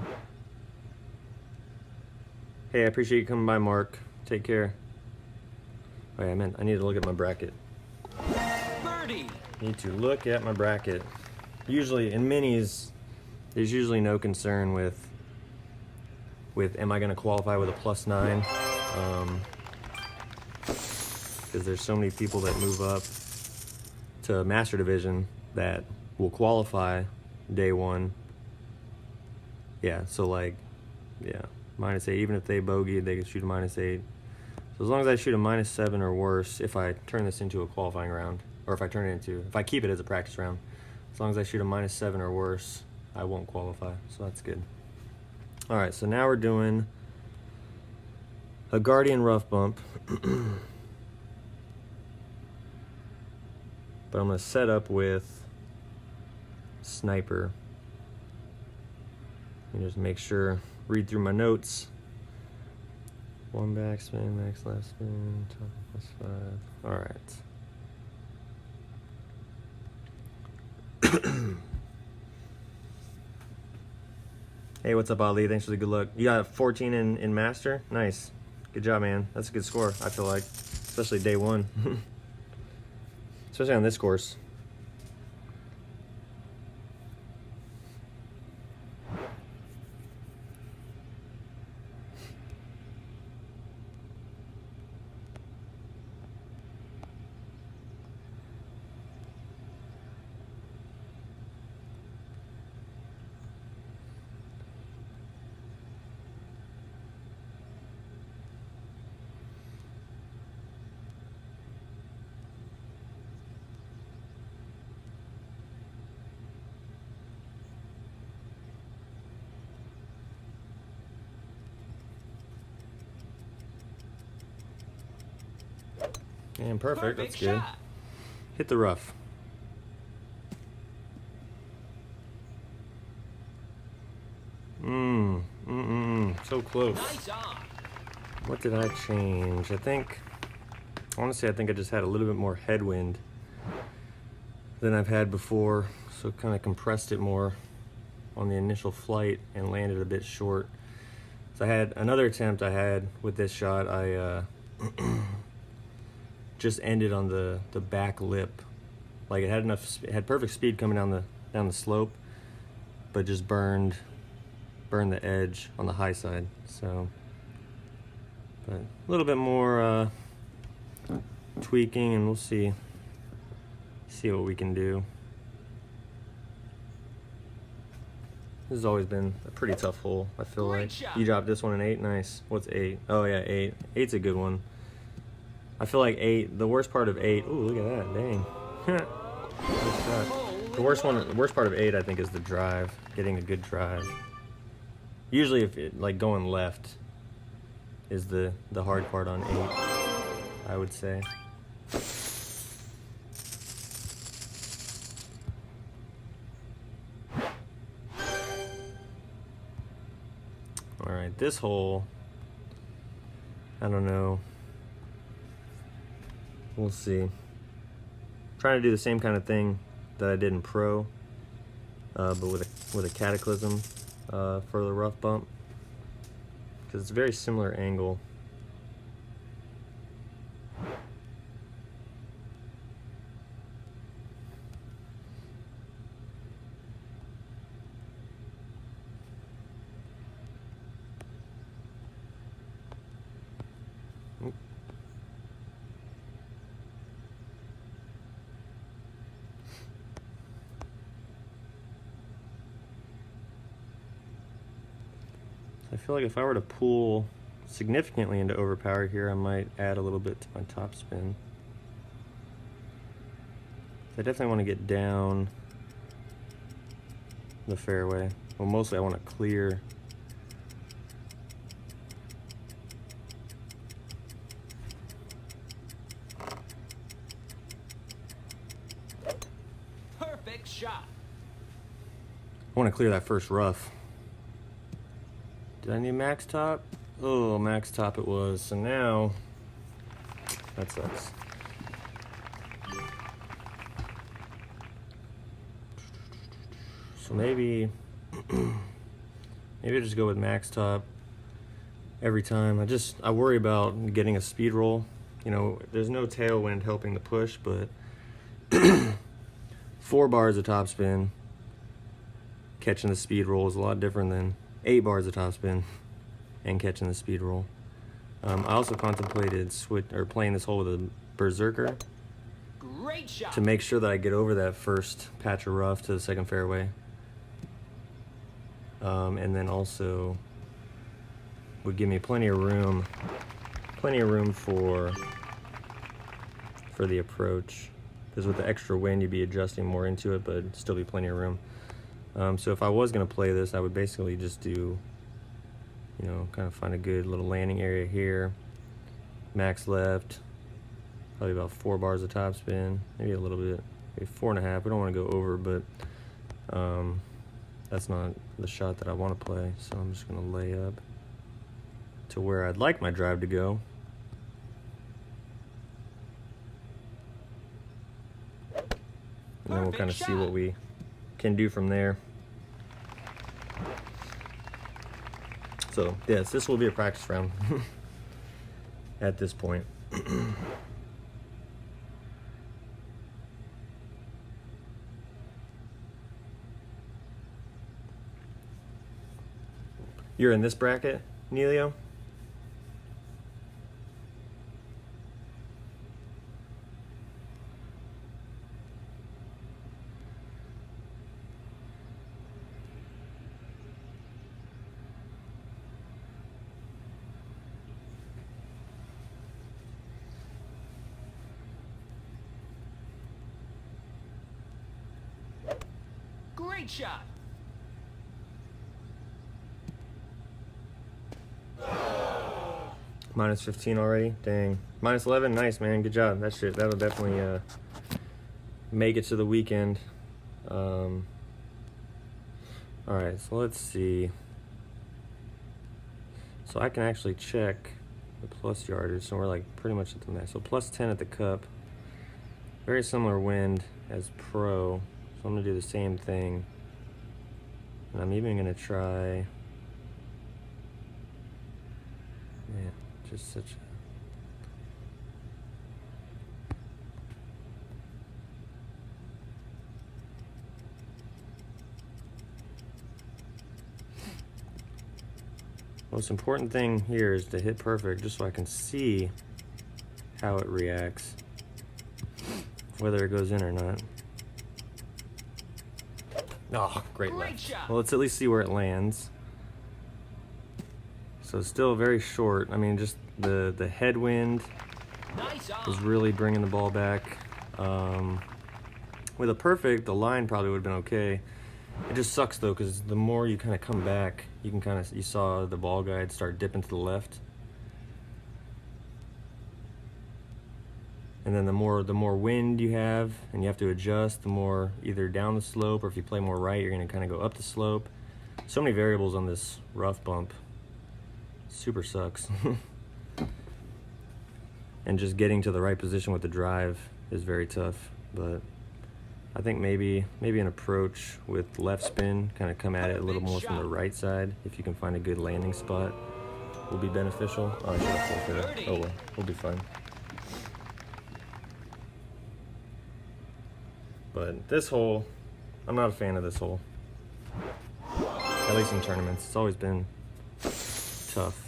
Hey, I appreciate you coming by, Mark. Take care. Oh yeah, I need to look at my bracket. Birdie. Need to look at my bracket. Usually in minis, there's usually no concern with am I going to qualify with a +9? Because there's so many people that move up to Master Division that will qualify day one. Yeah, so like, yeah, -8. Even if they bogeyed, they can shoot a -8. So as long as I shoot a -7 or worse, if I turn this into a qualifying round, or if I keep it as a practice round, as long as I shoot a -7 or worse, I won't qualify. So that's good. All right, so now we're doing a Guardian rough bump. But I'm going to set up with Sniper. And just make sure, read through my notes. 1 backspin, max left spin, top +5. All right. Hey, what's up, Ali? Thanks for the good luck. You got 14 in Master? Nice. Good job, man. That's a good score, I feel like. Especially day one. Especially on this course. And perfect, that's good. Shot. Hit the rough. So close. Nice on. What did I change? Honestly, I think I just had a little bit more headwind than I've had before, so kind of compressed it more on the initial flight and landed a bit short. So I had another attempt I had with this shot. I just ended on the back lip. Like it had perfect speed coming down the slope, but just burned the edge on the high side. So, but a little bit more tweaking, and we'll see what we can do. This has always been a pretty tough hole, I feel Great like. shot. You dropped this one an 8, nice. What's 8? Oh yeah, 8. 8's a good one. I feel like 8, the worst part of 8, ooh, look at that, dang. Good shot. The worst part of 8, I think, is the drive, getting a good drive. Usually, if it, like going left is the hard part on 8, I would say. All right, this hole, I don't know. We'll see. Trying to do the same kind of thing that I did in Pro, but with a Cataclysm for the rough bump, because it's a very similar angle. feel like if I were to pull significantly into overpower here, I might add a little bit to my topspin. I definitely want to get down the fairway. Well, mostly I want to clear. Perfect shot. I want to clear that first rough. Did I need max top? Oh, max top it was. So now, that sucks. So maybe I just go with max top every time. I worry about getting a speed roll. You know, there's no tailwind helping the push, but 4 bars of topspin catching the speed roll is a lot different than 8 bars of topspin and catching the speed roll. I also contemplated playing this hole with a berserker. Great shot. To make sure that I get over that first patch of rough to the second fairway. And then also would give me plenty of room for the approach, because with the extra wind you'd be adjusting more into it, but still be plenty of room. So if I was going to play this, I would basically just do, you know, kind of find a good little landing area here, max left, probably about 4 bars of topspin, maybe a little bit, maybe 4.5. We don't want to go over, but that's not the shot that I want to play, so I'm just going to lay up to where I'd like my drive to go. And then we'll kind of see what we can do from there. So yes, this will be a practice round at this point. You're in this bracket, Neilio? Great shot. Minus 15 already? Dang. Minus 11? Nice, man. Good job. That'll definitely make it to the weekend. Alright, so let's see. So I can actually check the plus yardage, so we're like pretty much at the max. So plus 10 at the cup. Very similar wind as pro. So I'm going to do the same thing. And I'm even going to try... Man, just such a... Most important thing here is to hit perfect, just so I can see how it reacts, whether it goes in or not. Oh, great left. Well, let's at least see where it lands. So still very short. I mean, just the headwind is really bringing the ball back. With a perfect, the line probably would have been okay. It just sucks though, because the more you kind of come back, you can you saw the ball guide start dipping to the left. And then the more wind you have and you have to adjust, the more either down the slope, or if you play more right, you're going to kind of go up the slope. So many variables on this rough bump. Super sucks. And just getting to the right position with the drive is very tough. But I think maybe an approach with left spin, kind of come at it a little more from the right side. If you can find a good landing spot, will be beneficial. Oh, I should have forfeited. Oh well, we'll be fine. But this hole, I'm not a fan of this hole. At least in tournaments, it's always been tough.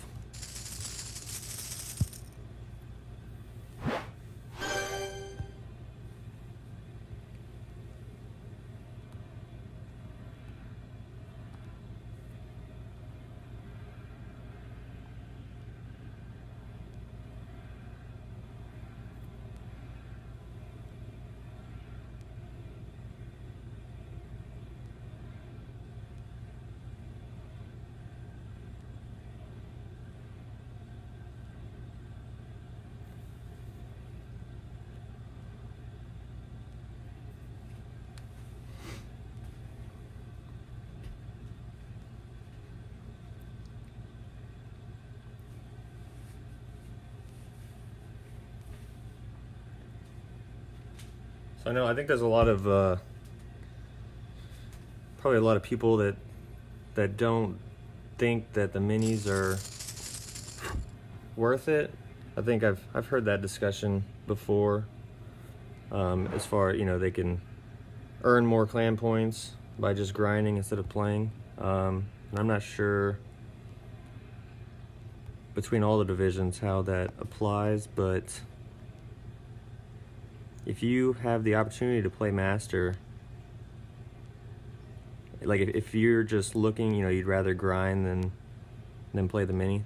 So I think there's a lot of probably a lot of people that don't think that the minis are worth it. I think I've heard that discussion before. As far, they can earn more clan points by just grinding instead of playing. And I'm not sure between all the divisions how that applies, but if you have the opportunity to play Master, like if you're just looking, you'd rather grind than play the mini.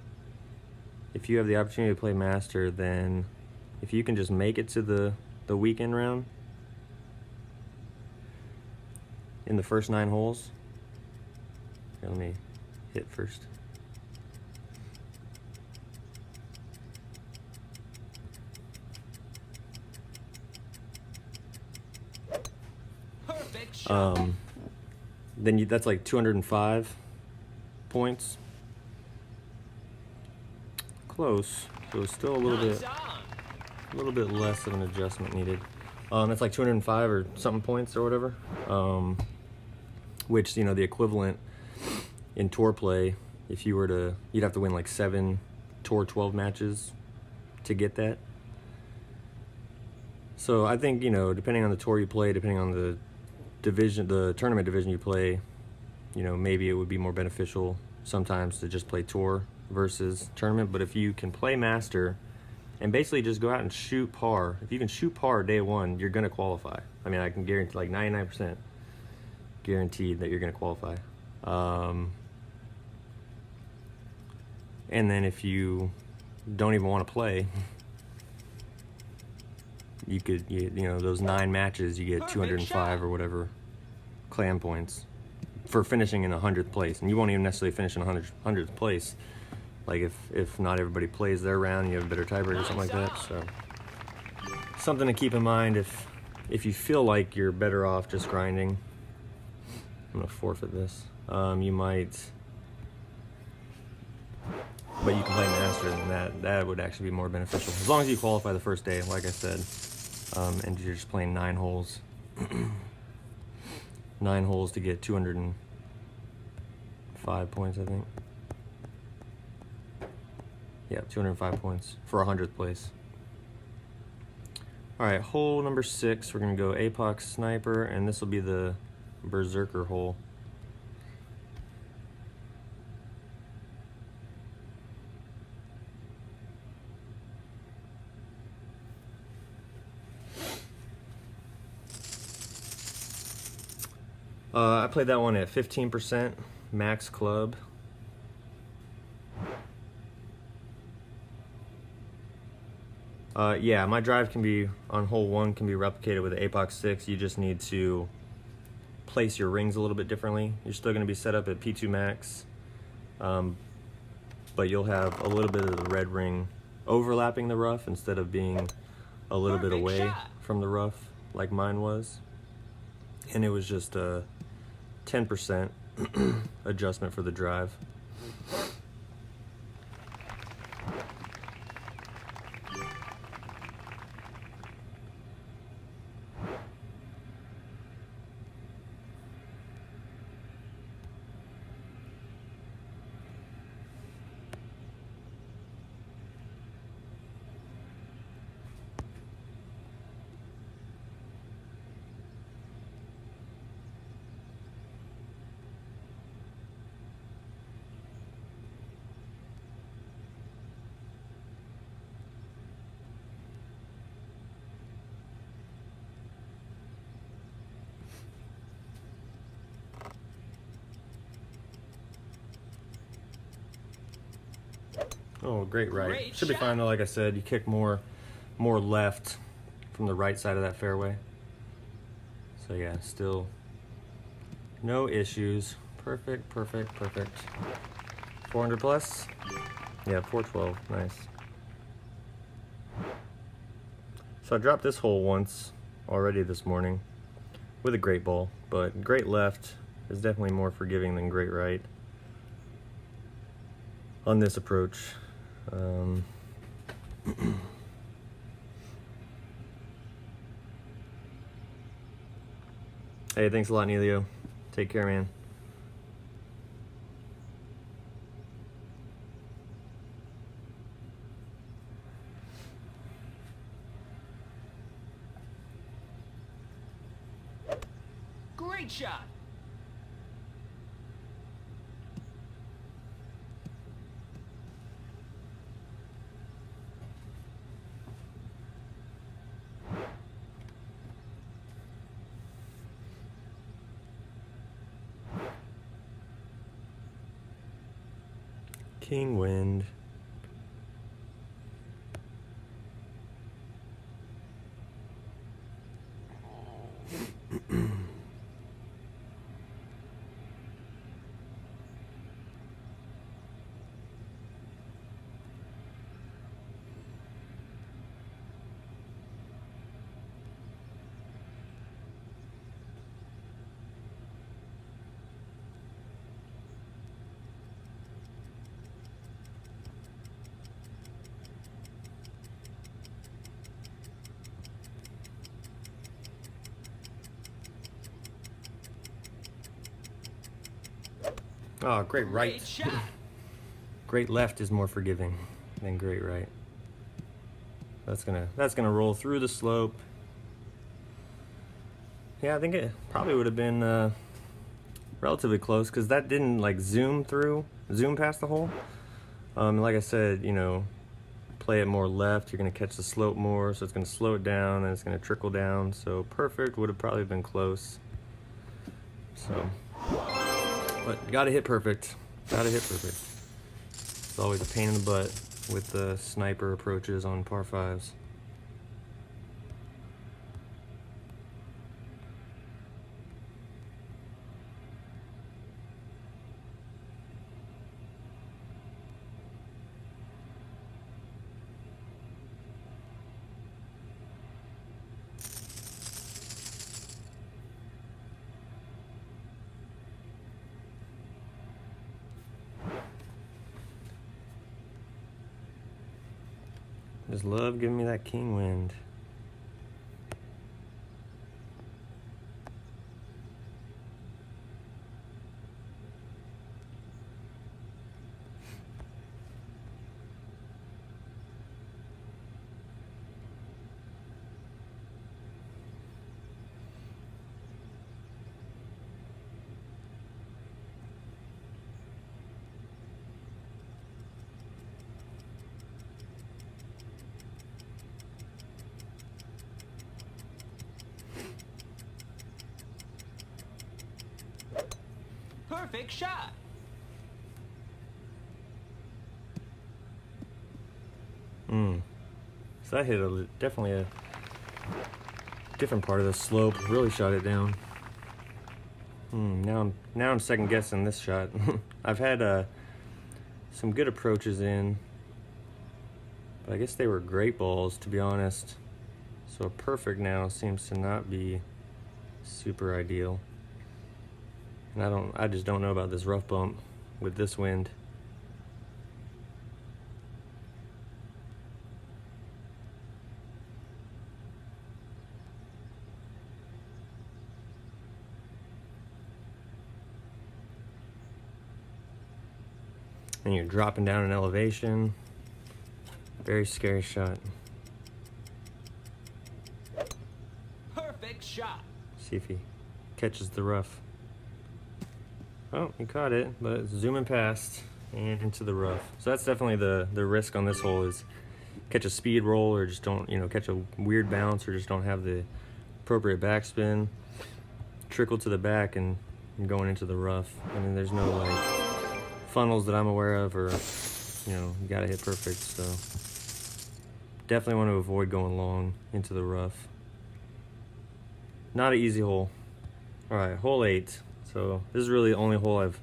If you have the opportunity to play Master, then if you can just make it to the weekend round in the first 9 holes. Here, let me hit first. Perfect shot. Then that's like 205 points. Close. So it's still a Nice on. little bit less of an adjustment needed. That's like 205 or something points or whatever. Which, the equivalent in tour play, if you were to, you'd have to win like 7 tour 12 matches to get that. So I think, depending on the tour you play, depending on the division, the tournament division you play, maybe it would be more beneficial sometimes to just play tour versus tournament. But if you can play Master and basically just go out and shoot par, if you can shoot par day one, you're going to qualify. I mean, I can guarantee, like 99% guaranteed that you're going to qualify. And then if you don't even want to play, you could, those 9 matches, you get 205 or whatever clan points for finishing in 100th place. And you won't even necessarily finish in 100th place. Like if not everybody plays their round, you have a better tiebreaker or something like that. So something to keep in mind if you feel like you're better off just grinding. I'm gonna forfeit this. You might, but you can play Master, and that would actually be more beneficial as long as you qualify the first day, like I said. And you're just playing 9 holes. 9 holes to get 205 points, I think. Yeah, 205 points for 100th place. All right, hole number 6, we're gonna go Apox Sniper, and this will be the Berserker hole. I played that one at 15% max club. Yeah, my drive can be on hole 1 can be replicated with the Apox 6. You just need to place your rings a little bit differently. You're still going to be set up at P2 max, but you'll have a little bit of the red ring overlapping the rough instead of being a little bit away from the rough like mine was. And it was just a 10% adjustment for the drive. Oh, great right. Great Should be shot. fine though, like I said, you kick more left from the right side of that fairway. So yeah, still no issues. Perfect, perfect, perfect. 400 plus? Yeah, 412, nice. So I dropped this hole once already this morning with a great ball, but great left is definitely more forgiving than great right on this approach. Hey, thanks a lot, Neilio. Take care, man. Great shot. King wind. Oh, great right. Great shot. Great left is more forgiving than great right. That's gonna roll through the slope. Yeah, I think it probably would have been relatively close because that didn't like zoom past the hole. Like I said, you know, play it more left, you're gonna catch the slope more, so it's gonna slow it down and it's gonna trickle down. So perfect would have probably been close. So, but you gotta hit perfect. Gotta hit perfect. It's always a pain in the butt with the sniper approaches on par fives. Just love giving me that king wind. Perfect shot. So that hit definitely a different part of the slope. Really shot it down. Now I'm second guessing this shot. I've had some good approaches in, but I guess they were great balls, to be honest. So a perfect now seems to not be super ideal. And I just don't know about this rough bump with this wind. And you're dropping down in elevation. Very scary shot. Perfect shot. See if he catches the rough. Oh, he caught it, but it's zooming past and into the rough. So that's definitely the risk on this hole is catch a speed roll or just don't, you know, catch a weird bounce or just don't have the appropriate backspin. Trickle to the back and going into the rough. I mean, there's no like funnels that I'm aware of, or you know, you gotta hit perfect. So definitely want to avoid going long into the rough. Not an easy hole. All right, hole 8. So this is really the only hole I've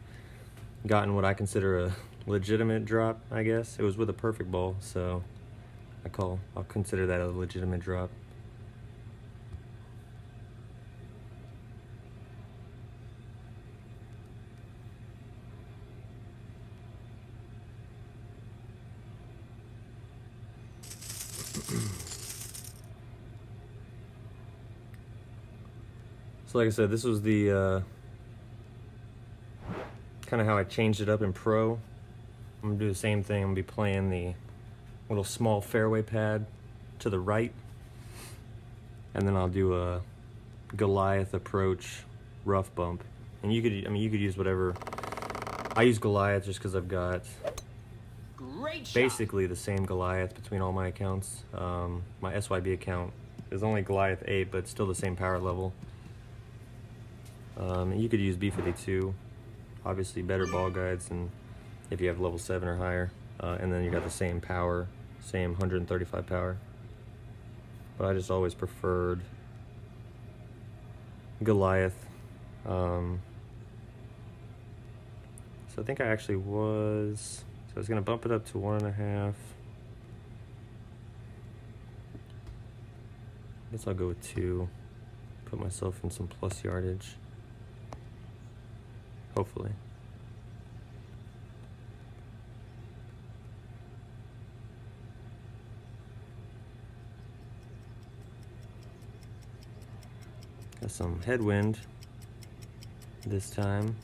gotten what I consider a legitimate drop, I guess. It was with a perfect ball, so I'll consider that a legitimate drop. So like I said, this was the kind of how I changed it up in Pro. I'm gonna do the same thing. I'm gonna be playing the little small fairway pad to the right, and then I'll do a Goliath approach rough bump. And you could, I mean, you could use whatever. I use Goliath just because I've got Great shot. basically the same Goliath between all my accounts. My SYB account is only Goliath 8, but still the same power level. And you could use B52, obviously better ball guides, and if you have level 7 or higher. And then you got the same power, same 135 power. But I just always preferred Goliath. So I think I actually was, so I was gonna bump it up to 1.5. I guess I'll go with 2. Put myself in some plus yardage. Hopefully. Got some headwind this time.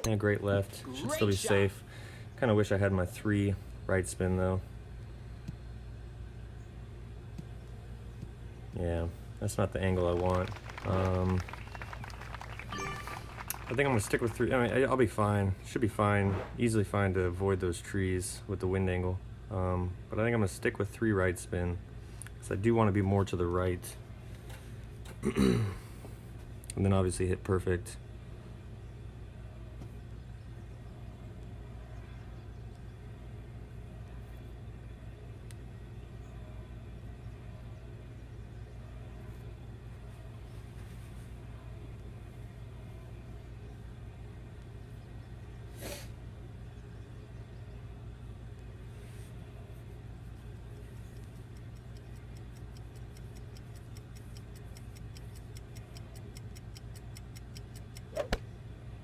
And a great left. Should still be safe. Kind of wish I had my 3 right spin though. Yeah, that's not the angle I want. I think I'm gonna stick with 3. I mean, I'll be fine. Should be fine. Easily fine to avoid those trees with the wind angle. But I think I'm gonna stick with 3 right spin, because I do want to be more to the right. And then obviously hit perfect.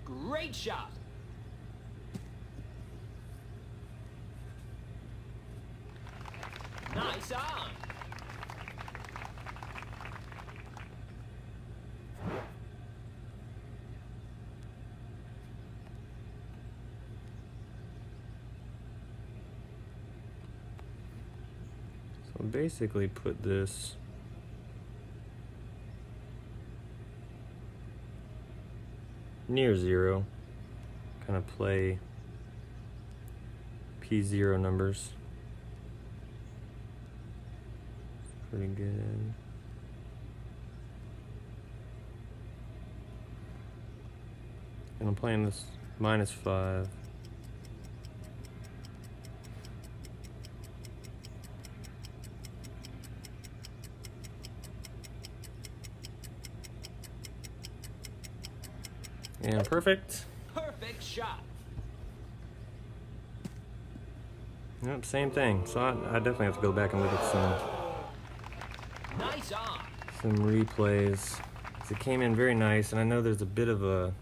Great shot. Nice on. So basically put this near 0, kind of play P0 numbers. Pretty good. And I'm playing this -5. And perfect. Perfect shot. Yep, same thing. So I definitely have to go back and look at Nice on. some replays. 'Cause it came in very nice, and I know there's a bit of a,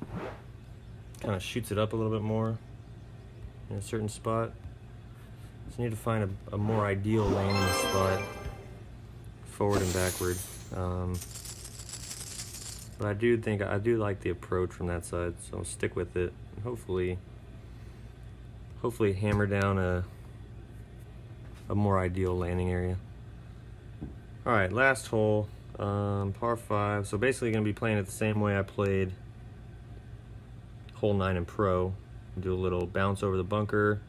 kind of shoots it up a little bit more in a certain spot. So I need to find a more ideal landing spot, forward and backward. But I do think, I do like the approach from that side, so I'll stick with it. And hopefully hammer down a more ideal landing area. All right, last hole, par 5. So basically gonna be playing it the same way I played hole 9 in Pro. Do a little bounce over the bunker,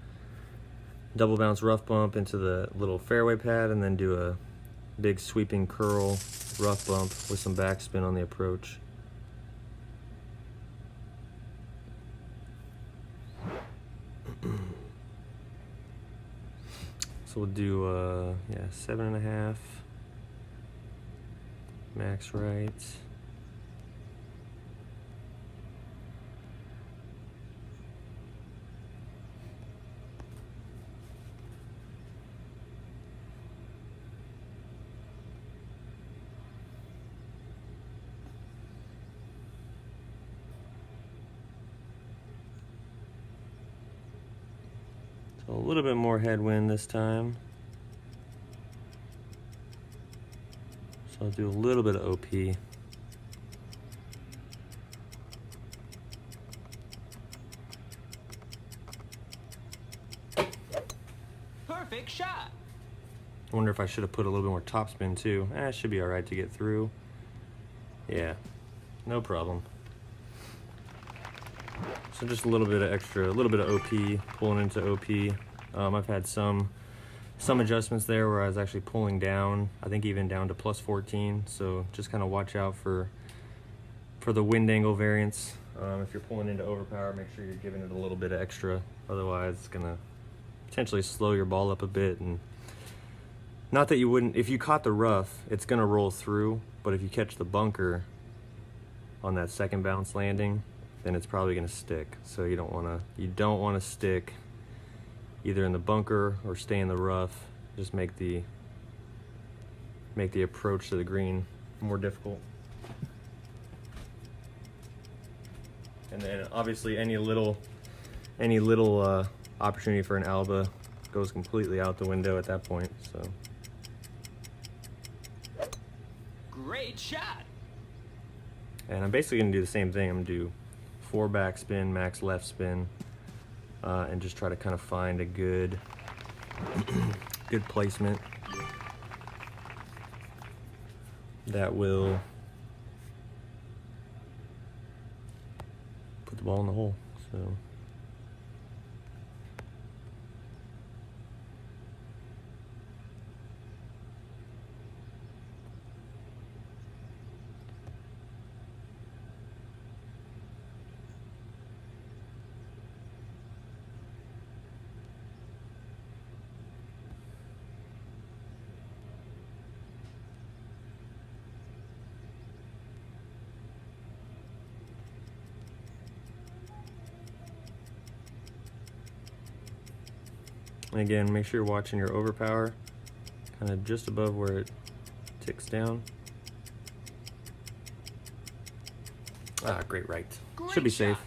double bounce rough bump into the little fairway pad, and then do a big sweeping curl rough bump with some backspin on the approach. So we'll do, yeah, 7.5, max right. So a little bit more headwind this time. So I'll do a little bit of OP. Perfect shot. I wonder if I should have put a little bit more topspin too. It should be all right to get through. Yeah, no problem. So just a little bit of extra, a little bit of OP, pulling into OP. I've had some adjustments there where I was actually pulling down, I think even down to plus 14. So just kind of watch out for the wind angle variance. If you're pulling into overpower, make sure you're giving it a little bit of extra. Otherwise, it's gonna potentially slow your ball up a bit. And not that you wouldn't, if you caught the rough, it's gonna roll through. But if you catch the bunker on that second bounce landing, then it's probably gonna stick. So you don't wanna stick either in the bunker or stay in the rough. Just make the approach to the green more difficult. And then obviously any little opportunity for an alba goes completely out the window at that point. So Great shot. and I'm basically gonna do the same thing. I'm gonna do 4 backspin, max left spin, and just try to kind of find a good placement that will put the ball in the hole. So and again, make sure you're watching your overpower, kind of just above where it ticks down. Great right. Should be safe.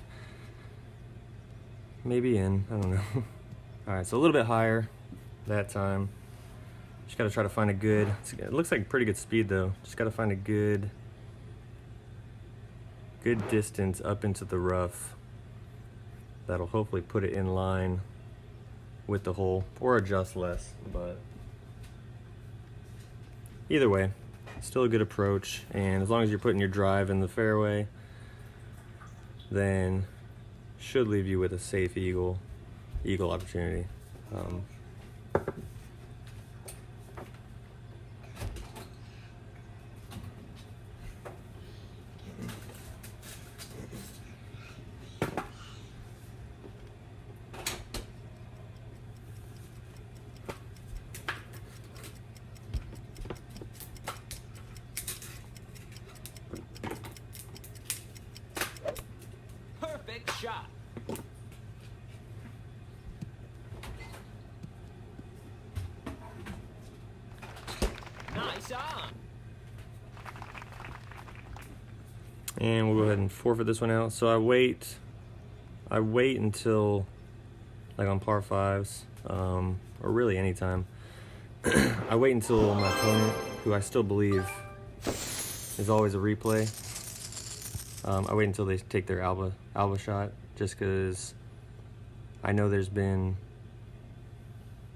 Maybe in, I don't know. All right, so a little bit higher that time. Just gotta try to find a good, it looks like pretty good speed though. Just gotta find a good distance up into the rough that'll hopefully put it in line with the hole, or adjust less. But either way, still a good approach, and as long as you're putting your drive in the fairway, then should leave you with a safe eagle opportunity. Perfect shot. Nice on. And we'll go ahead and forfeit this one out. So I wait until, like on par 5s, or really anytime, I wait until my opponent, who I still believe is always a replay, I wait until they take their alba shot, just because I know there's been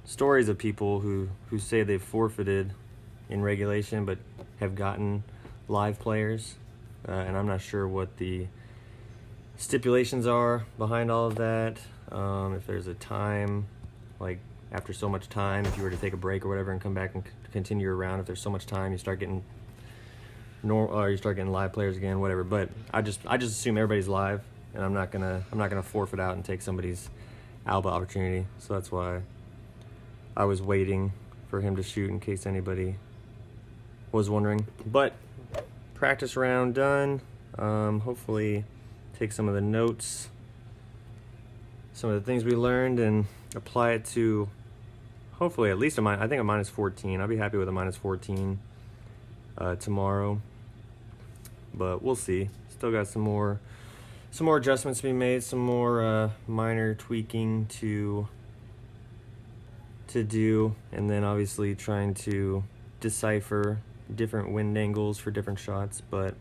stories of people who say they've forfeited in regulation but have gotten live players, and I'm not sure what the stipulations are behind all of that. If there's a time, like after so much time, if you were to take a break or whatever and come back and continue your round, if there's so much time, you start getting live players again, whatever. But I just assume everybody's live, and I'm not gonna forfeit out and take somebody's alba opportunity. So that's why I was waiting for him to shoot in case anybody was wondering. But practice round done. Hopefully take some of the notes, some of the things we learned, and apply it to hopefully at least I think a minus 14. I'll be happy with a minus 14 tomorrow, but we'll see. Still got some more adjustments to be made, some more minor tweaking to do, and then obviously trying to decipher different wind angles for different shots. But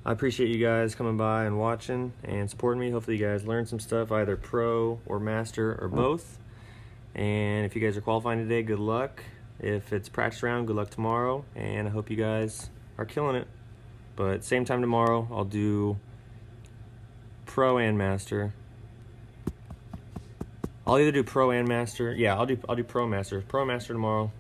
I appreciate you guys coming by and watching and supporting me. Hopefully you guys learned some stuff, either pro or master or both. And if you guys are qualifying today, good luck. If it's practice round, good luck tomorrow. And I hope you guys are killing it. But same time tomorrow, I'll do pro and master. I'll either do pro and master. Yeah, I'll do pro master. Pro master tomorrow.